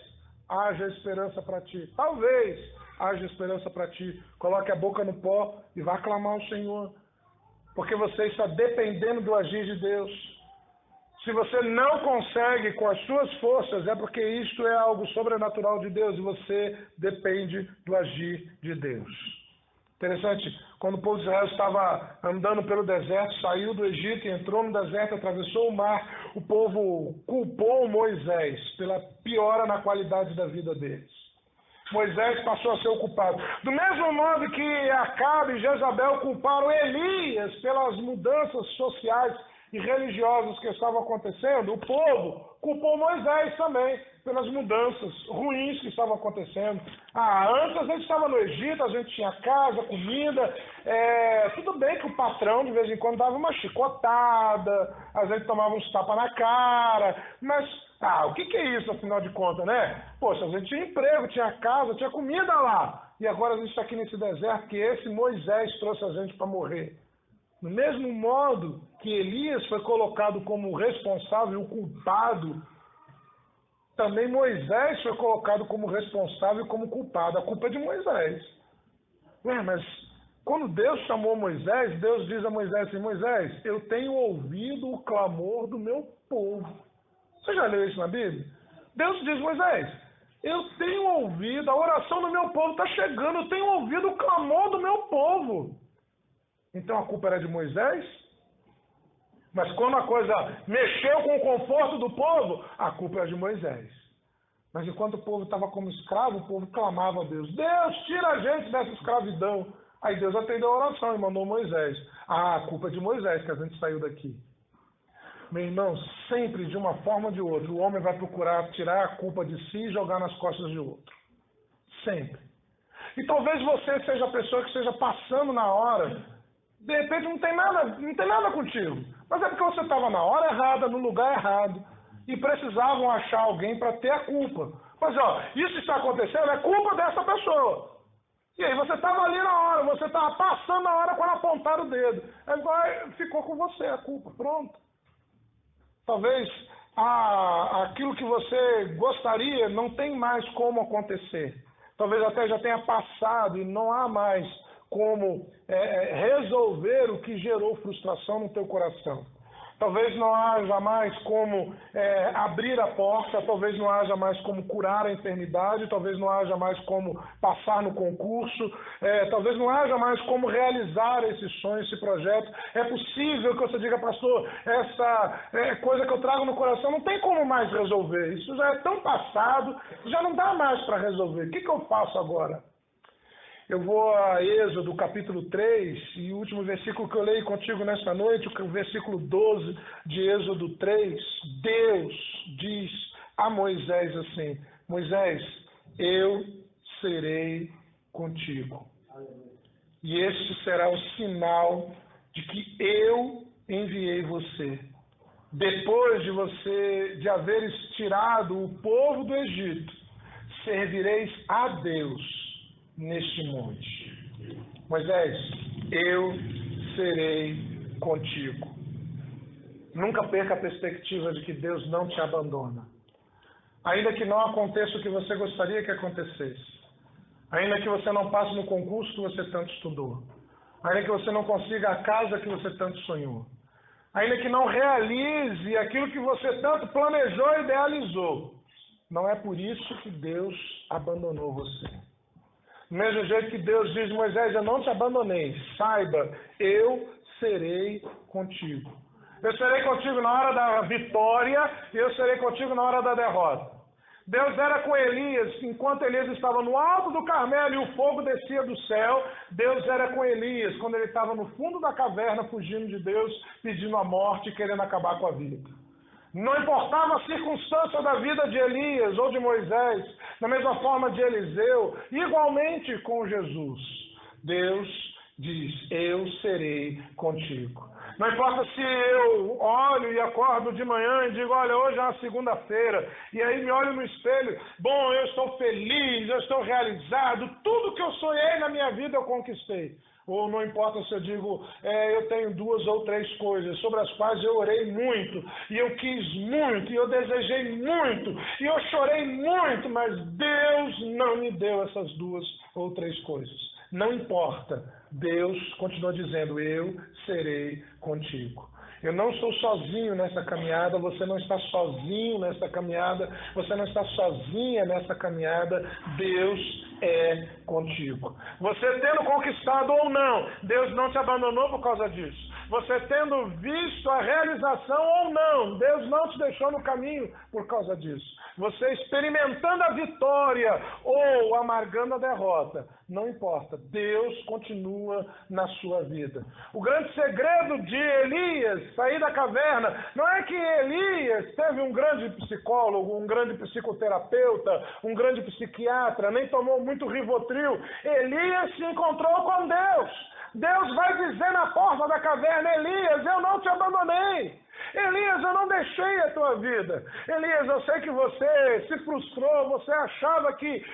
haja esperança para ti. Talvez haja esperança para ti. Coloque a boca no pó e vá clamar ao Senhor. Porque você está dependendo do agir de Deus. Se você não consegue com as suas forças, é porque isto é algo sobrenatural de Deus e você depende do agir de Deus. Interessante, quando o povo de Israel estava andando pelo deserto, saiu do Egito, entrou no deserto, atravessou o mar, o povo culpou Moisés pela piora na qualidade da vida deles. Moisés passou a ser o culpado. Do mesmo modo que Acabe e Jezabel culparam Elias pelas mudanças sociais e religiosas que estavam acontecendo, o povo culpou Moisés também pelas mudanças ruins que estavam acontecendo. Antes a gente estava no Egito, a gente tinha casa, comida, tudo bem que o patrão de vez em quando dava uma chicotada, a gente tomava uns tapas na cara, mas o que é isso, afinal de contas, né? Poxa, a gente tinha emprego, tinha casa, tinha comida lá. E agora a gente está aqui nesse deserto que esse Moisés trouxe a gente para morrer. Do mesmo modo que Elias foi colocado como responsável, o culpado, também Moisés foi colocado como responsável e como culpado. A culpa é de Moisés. Mas quando Deus chamou Moisés, Deus diz a Moisés assim, Moisés, eu tenho ouvido o clamor do meu povo. Você já leu isso na Bíblia? Deus diz: Moisés, eu tenho ouvido, a oração do meu povo está chegando, eu tenho ouvido o clamor do meu povo. Então a culpa era de Moisés? Mas quando a coisa mexeu com o conforto do povo, a culpa era de Moisés. Mas enquanto o povo estava como escravo, o povo clamava a Deus: Deus, tira a gente dessa escravidão. Aí Deus atendeu a oração e mandou Moisés. A culpa é de Moisés que a gente saiu daqui. Meu irmão, sempre de uma forma ou de outra, o homem vai procurar tirar a culpa de si e jogar nas costas de outro. Sempre. E talvez você seja a pessoa que esteja passando na hora, de repente não tem nada contigo. Mas é porque você estava na hora errada, no lugar errado, e precisavam achar alguém para ter a culpa. Mas isso está acontecendo, é culpa dessa pessoa. E aí você estava ali na hora, você estava passando na hora quando apontaram o dedo. Aí ficou com você a culpa, pronto. Talvez aquilo que você gostaria não tem mais como acontecer. Talvez até já tenha passado e não há mais como resolver o que gerou frustração no teu coração. Talvez não haja mais como abrir a porta, talvez não haja mais como curar a enfermidade, talvez não haja mais como passar no concurso, talvez não haja mais como realizar esse sonho, esse projeto. É possível que você diga: pastor, essa coisa que eu trago no coração não tem como mais resolver. Isso já é tão passado, já não dá mais para resolver. O que eu faço agora? Eu vou a Êxodo, capítulo 3, e o último versículo que eu leio contigo nesta noite, o versículo 12 de Êxodo 3, Deus diz a Moisés assim: Moisés, eu serei contigo. E este será o sinal de que eu enviei você. Depois de haveres tirado o povo do Egito, servireis a Deus neste monte. Moisés, eu serei contigo. Nunca perca a perspectiva de que Deus não te abandona. Ainda que não aconteça o que você gostaria que acontecesse. Ainda que você não passe no concurso que você tanto estudou. Ainda que você não consiga a casa que você tanto sonhou. Ainda que não realize aquilo que você tanto planejou e idealizou. Não é por isso que Deus abandonou você. Do mesmo jeito que Deus diz: Moisés, eu não te abandonei. Saiba, eu serei contigo. Eu serei contigo na hora da vitória e eu serei contigo na hora da derrota. Deus era com Elias, enquanto Elias estava no alto do Carmelo e o fogo descia do céu. Deus era com Elias, quando ele estava no fundo da caverna, fugindo de Deus, pedindo a morte e querendo acabar com a vida. Não importava a circunstância da vida de Elias ou de Moisés, da mesma forma de Eliseu, igualmente com Jesus. Deus diz: eu serei contigo. Não importa se eu olho e acordo de manhã e digo: olha, hoje é uma segunda-feira, e aí me olho no espelho, bom, eu estou feliz, eu estou realizado, tudo que eu sonhei na minha vida eu conquistei. Ou não importa se eu digo: eu tenho 2 ou 3 coisas sobre as quais eu orei muito, e eu quis muito, e eu desejei muito, e eu chorei muito, mas Deus não me deu essas 2 ou 3 coisas. Não importa, Deus continua dizendo: eu serei contigo. Eu não estou sozinho nessa caminhada, você não está sozinho nessa caminhada, você não está sozinha nessa caminhada, Deus é contigo. Você tendo conquistado ou não, Deus não te abandonou por causa disso. Você tendo visto a realização ou não, Deus não te deixou no caminho por causa disso. Você experimentando a vitória ou amargando a derrota, não importa, Deus continua na sua vida. O grande segredo de Elias sair da caverna não é que Elias teve um grande psicólogo, um grande psicoterapeuta, um grande psiquiatra, nem tomou muito Rivotril. Elias se encontrou com Deus. Deus vai dizer na porta da caverna: Elias, eu não te abandonei. Elias, eu não deixei a tua vida. Elias, eu sei que você se frustrou, você achava que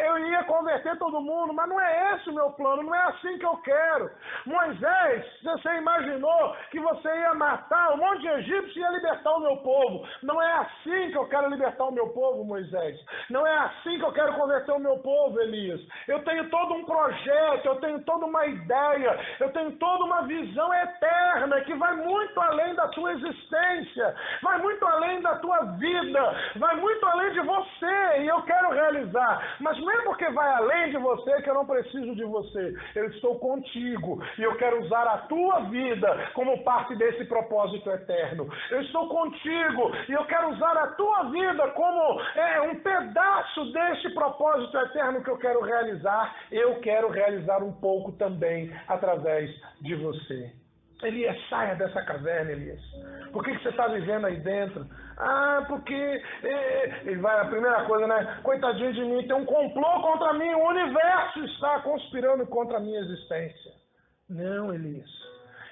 eu ia converter todo mundo, mas não é esse o meu plano, não é assim que eu quero. Moisés, você imaginou que você ia matar um monte de egípcios e ia libertar o meu povo. Não é assim que eu quero libertar o meu povo, Moisés. Não é assim que eu quero converter o meu povo, Elias. Eu tenho todo um projeto, eu tenho toda uma ideia, eu tenho toda uma visão eterna eterna que vai muito além da tua existência, vai muito além da tua vida, vai muito além de você, e eu quero realizar. Mas não é porque vai além de você que eu não preciso de você. Eu estou contigo e eu quero usar a tua vida como parte desse propósito eterno. Eu estou contigo e eu quero usar a tua vida como um pedaço deste propósito eterno que eu quero realizar. Eu quero realizar um pouco também através de você. Elias, saia dessa caverna, Elias. Por que você está vivendo aí dentro? Ah, porque a primeira coisa, né? Coitadinho de mim, tem um complô contra mim, o universo está conspirando contra a minha existência. Não, Elias.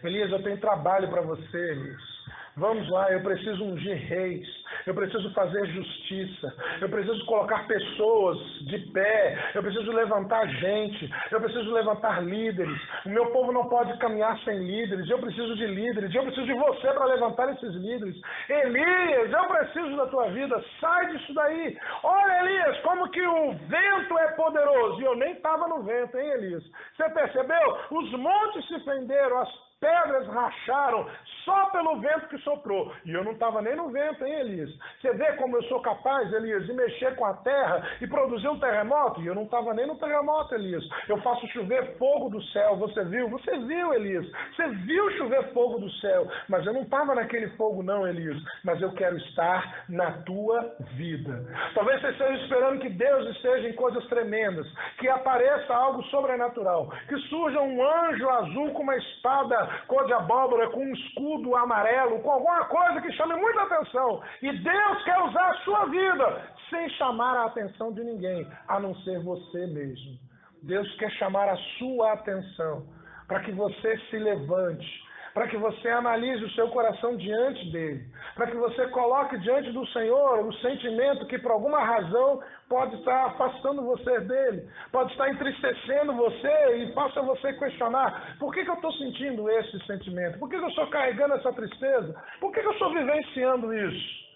Elias, eu tenho trabalho para você, Elias. Vamos lá, eu preciso ungir reis, eu preciso fazer justiça, eu preciso colocar pessoas de pé, eu preciso levantar gente, eu preciso levantar líderes. O meu povo não pode caminhar sem líderes, eu preciso de líderes, eu preciso de você para levantar esses líderes. Elias, eu preciso da tua vida, sai disso daí. Olha, Elias, como que o vento é poderoso. E eu nem estava no vento, hein, Elias? Você percebeu? Os montes se fenderam, as pedras racharam só pelo vento que soprou. E eu não estava nem no vento, hein, Elias? Você vê como eu sou capaz, Elias, de mexer com a terra e produzir um terremoto? E eu não estava nem no terremoto, Elias. Eu faço chover fogo do céu. Você viu? Você viu, Elias? Você viu chover fogo do céu. Mas eu não estava naquele fogo, não, Elias. Mas eu quero estar na tua vida. Talvez você esteja esperando que Deus esteja em coisas tremendas, que apareça algo sobrenatural, que surja um anjo azul com uma espada cor de abóbora, com um escudo amarelo, com alguma coisa que chame muita atenção. E Deus quer usar a sua vida sem chamar a atenção de ninguém, a não ser você mesmo. Deus quer chamar a sua atenção para que você se levante, para que você analise o seu coração diante dele, para que você coloque diante do Senhor o sentimento que por alguma razão pode estar afastando você dele, pode estar entristecendo você e faça você questionar: por que eu estou sentindo esse sentimento? Por que eu estou carregando essa tristeza? Por que eu estou vivenciando isso?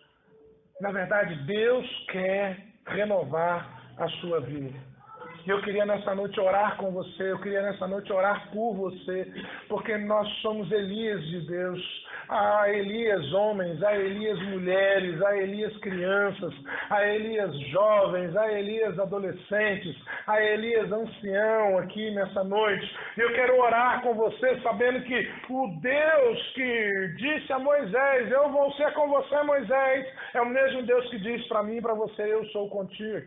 Na verdade, Deus quer renovar a sua vida. E eu queria nessa noite orar com você, eu queria nessa noite orar por você, porque nós somos Elias de Deus. Há Elias homens, há Elias mulheres, há Elias crianças, há Elias jovens, há Elias adolescentes, há Elias ancião aqui nessa noite. E eu quero orar com você, sabendo que o Deus que disse a Moisés: eu vou ser com você, Moisés, é o mesmo Deus que diz para mim e para você: eu sou contigo.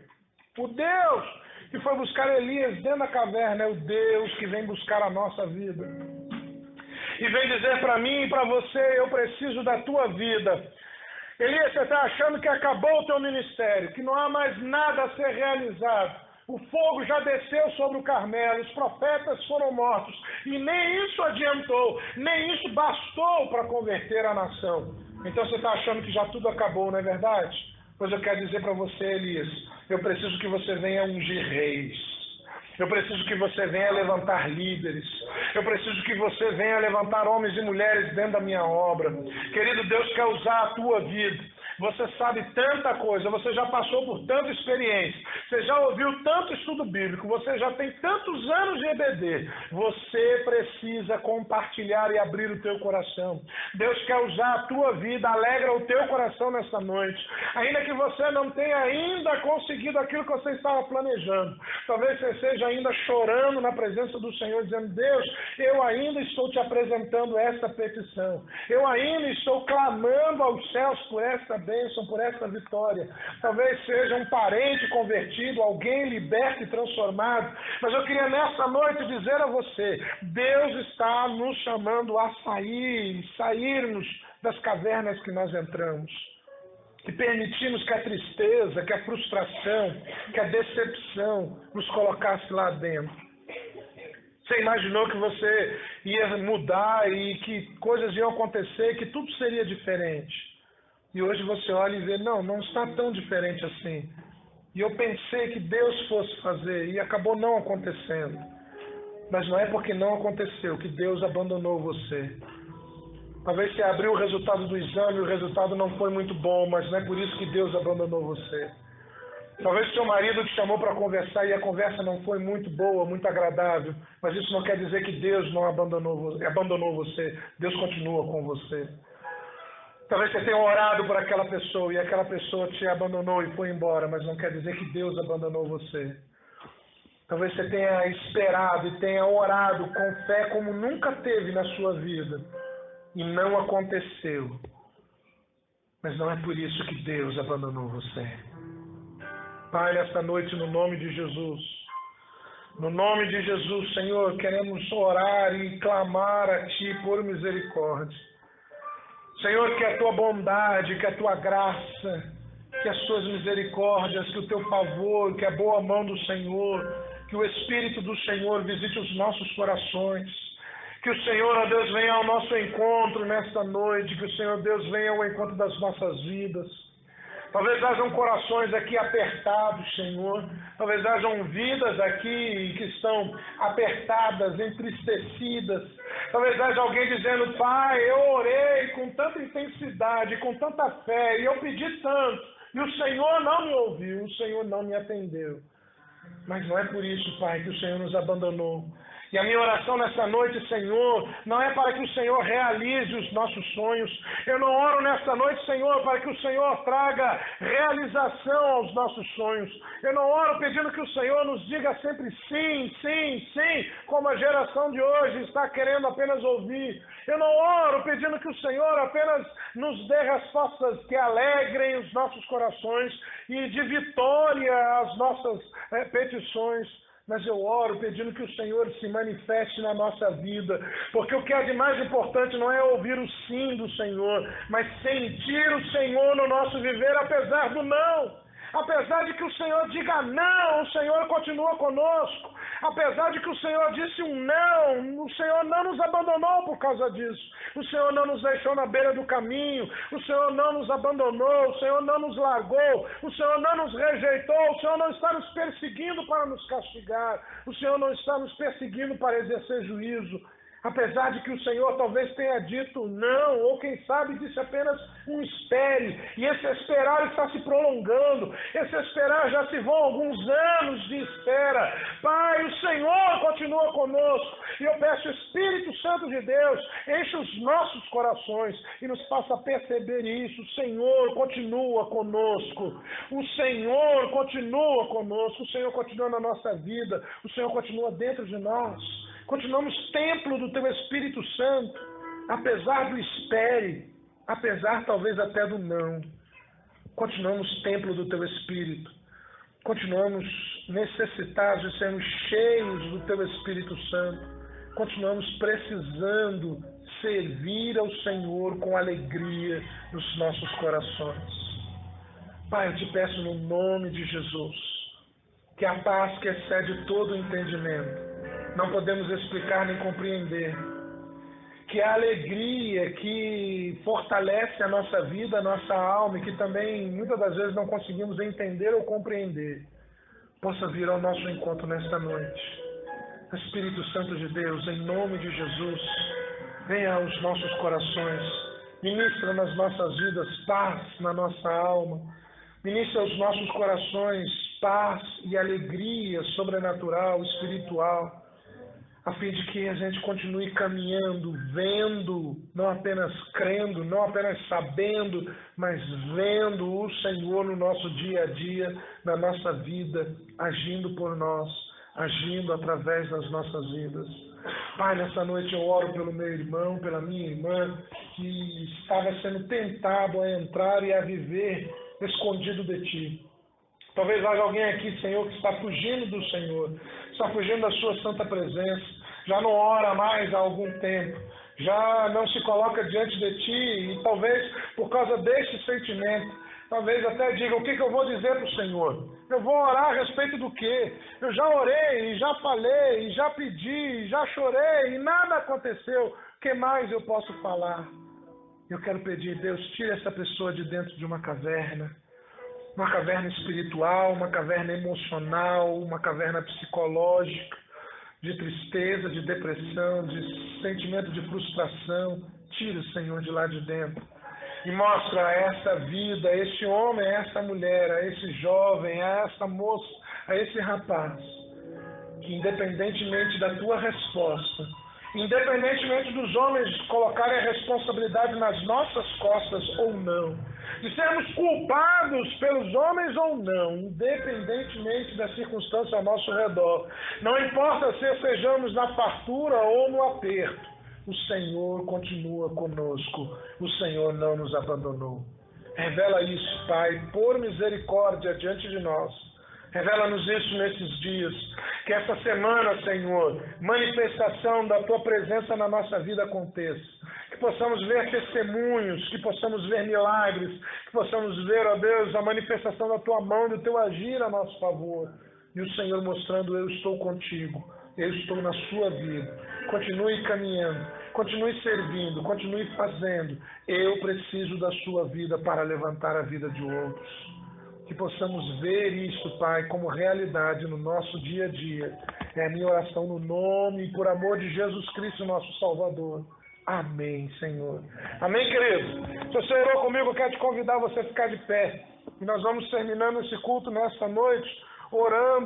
O Deus que foi buscar Elias dentro da caverna é o Deus que vem buscar a nossa vida. E vem dizer para mim e para você: eu preciso da tua vida. Elias, você está achando que acabou o teu ministério, que não há mais nada a ser realizado. O fogo já desceu sobre o Carmelo, os profetas foram mortos, e nem isso adiantou, nem isso bastou para converter a nação. Então você está achando que já tudo acabou, não é verdade? Pois eu quero dizer para você, Elias, eu preciso que você venha ungir reis. Eu preciso que você venha levantar líderes. Eu preciso que você venha levantar homens e mulheres dentro da minha obra. Querido, Deus quer usar a tua vida. Você sabe tanta coisa, você já passou por tanta experiência, você já ouviu tanto estudo bíblico, você já tem tantos anos de EBD. Você precisa compartilhar e abrir o teu coração. Deus quer usar a tua vida, alegra o teu coração nesta noite. Ainda que você não tenha ainda conseguido aquilo que você estava planejando. Talvez você esteja ainda chorando na presença do Senhor, dizendo: Deus, eu ainda estou te apresentando essa petição. Eu ainda estou clamando aos céus por esta bênção, por essa vitória. Talvez seja um parente convertido, alguém liberto e transformado. Mas eu queria nessa noite dizer a você: Deus está nos chamando a sairmos das cavernas que nós entramos. E permitimos que a tristeza, que a frustração, que a decepção nos colocasse lá dentro. Você imaginou que você ia mudar e que coisas iam acontecer, que tudo seria diferente. E hoje você olha e vê: não está tão diferente assim. E eu pensei que Deus fosse fazer e acabou não acontecendo. Mas não é porque não aconteceu que Deus abandonou você. Talvez você abriu o resultado do exame e o resultado não foi muito bom, mas não é por isso que Deus abandonou você. Talvez seu marido te chamou para conversar e a conversa não foi muito boa, muito agradável, mas isso não quer dizer que Deus não abandonou você. Deus continua com você. Talvez você tenha orado por aquela pessoa e aquela pessoa te abandonou e foi embora, mas não quer dizer que Deus abandonou você. Talvez você tenha esperado e tenha orado com fé como nunca teve na sua vida e não aconteceu. Mas não é por isso que Deus abandonou você. Pai, nesta noite, no nome de Jesus, Senhor, queremos orar e clamar a Ti por misericórdia. Senhor, que a Tua bondade, que a Tua graça, que as Suas misericórdias, que o Teu favor, que a boa mão do Senhor, que o Espírito do Senhor visite os nossos corações, que o Senhor, ó Deus, venha ao nosso encontro nesta noite, que o Senhor, Deus, venha ao encontro das nossas vidas. Talvez hajam corações aqui apertados, Senhor. Talvez hajam vidas aqui que estão apertadas, entristecidas. Talvez haja alguém dizendo: Pai, eu orei com tanta intensidade, com tanta fé, e eu pedi tanto, e o Senhor não me ouviu, o Senhor não me atendeu. Mas não é por isso, Pai, que o Senhor nos abandonou. E a minha oração nessa noite, Senhor, não é para que o Senhor realize os nossos sonhos. Eu não oro nesta noite, Senhor, para que o Senhor traga realização aos nossos sonhos. Eu não oro pedindo que o Senhor nos diga sempre sim, sim, sim, como a geração de hoje está querendo apenas ouvir. Eu não oro pedindo que o Senhor apenas nos dê respostas que alegrem os nossos corações e de vitória às nossas petições. Mas eu oro pedindo que o Senhor se manifeste na nossa vida, porque o que é de mais importante não é ouvir o sim do Senhor, mas sentir o Senhor no nosso viver, apesar do não. Apesar de que o Senhor diga não, o Senhor continua conosco. Apesar de que o Senhor disse um não, o Senhor não nos abandonou por causa disso. O Senhor não nos deixou na beira do caminho. O Senhor não nos abandonou. O Senhor não nos largou. O Senhor não nos rejeitou. O Senhor não está nos perseguindo para nos castigar. O Senhor não está nos perseguindo para exercer juízo. Apesar de que o Senhor talvez tenha dito não, ou quem sabe disse apenas um espere, e esse esperar está se prolongando, esse esperar já se vão alguns anos de espera. Pai, o Senhor continua conosco, e eu peço, Espírito Santo de Deus, enche os nossos corações e nos faça perceber isso. O Senhor continua conosco, o Senhor continua conosco, o Senhor continua na nossa vida, o Senhor continua dentro de nós. Continuamos templo do Teu Espírito Santo, apesar do espere, apesar talvez até do não. Continuamos templo do Teu Espírito. Continuamos necessitados de sermos cheios do Teu Espírito Santo. Continuamos precisando servir ao Senhor com alegria nos nossos corações. Pai, eu te peço no nome de Jesus, que a paz que excede todo o entendimento, não podemos explicar nem compreender, que a alegria que fortalece a nossa vida, a nossa alma, e que também muitas das vezes não conseguimos entender ou compreender, possa vir ao nosso encontro nesta noite. Espírito Santo de Deus, em nome de Jesus, venha aos nossos corações, ministra nas nossas vidas paz na nossa alma, ministra aos nossos corações paz e alegria sobrenatural, espiritual, a fim de que a gente continue caminhando, vendo, não apenas crendo, não apenas sabendo, mas vendo o Senhor no nosso dia a dia, na nossa vida, agindo por nós, agindo através das nossas vidas. Pai, nessa noite eu oro pelo meu irmão, pela minha irmã, que estava sendo tentado a entrar e a viver escondido de Ti. Talvez haja alguém aqui, Senhor, que está fugindo do Senhor, está fugindo da Sua santa presença, já não ora mais há algum tempo, já não se coloca diante de Ti, e talvez por causa deste sentimento, talvez até diga: o que eu vou dizer para o Senhor? Eu vou orar a respeito do quê? Eu já orei, e já falei, e já pedi, e já chorei, e nada aconteceu, o que mais eu posso falar? Eu quero pedir: Deus, tire essa pessoa de dentro de uma caverna espiritual, uma caverna emocional, uma caverna psicológica, de tristeza, de depressão, de sentimento de frustração. Tira, Senhor, de lá de dentro. E mostra a esta vida, a este homem, a esta mulher, a esse jovem, a esta moça, a esse rapaz, que independentemente da tua resposta, independentemente dos homens colocarem a responsabilidade nas nossas costas ou não, de sermos culpados pelos homens ou não, independentemente da circunstância ao nosso redor, não importa se sejamos na fartura ou no aperto, o Senhor continua conosco, o Senhor não nos abandonou. Revela isso, Pai, por misericórdia diante de nós. Revela-nos isso nesses dias. Que essa semana, Senhor, manifestação da Tua presença na nossa vida aconteça. Que possamos ver testemunhos, que possamos ver milagres, que possamos ver, ó Deus, a manifestação da Tua mão, do Teu agir a nosso favor. E o Senhor mostrando, eu estou contigo, eu estou na sua vida. Continue caminhando, continue servindo, continue fazendo. Eu preciso da sua vida para levantar a vida de outros. Que possamos ver isso, Pai, como realidade no nosso dia a dia. É a minha oração no nome e por amor de Jesus Cristo, nosso Salvador. Amém, Senhor. Amém, querido? Se você orou comigo, eu quero te convidar a você ficar de pé. E nós vamos terminando esse culto nesta noite, orando.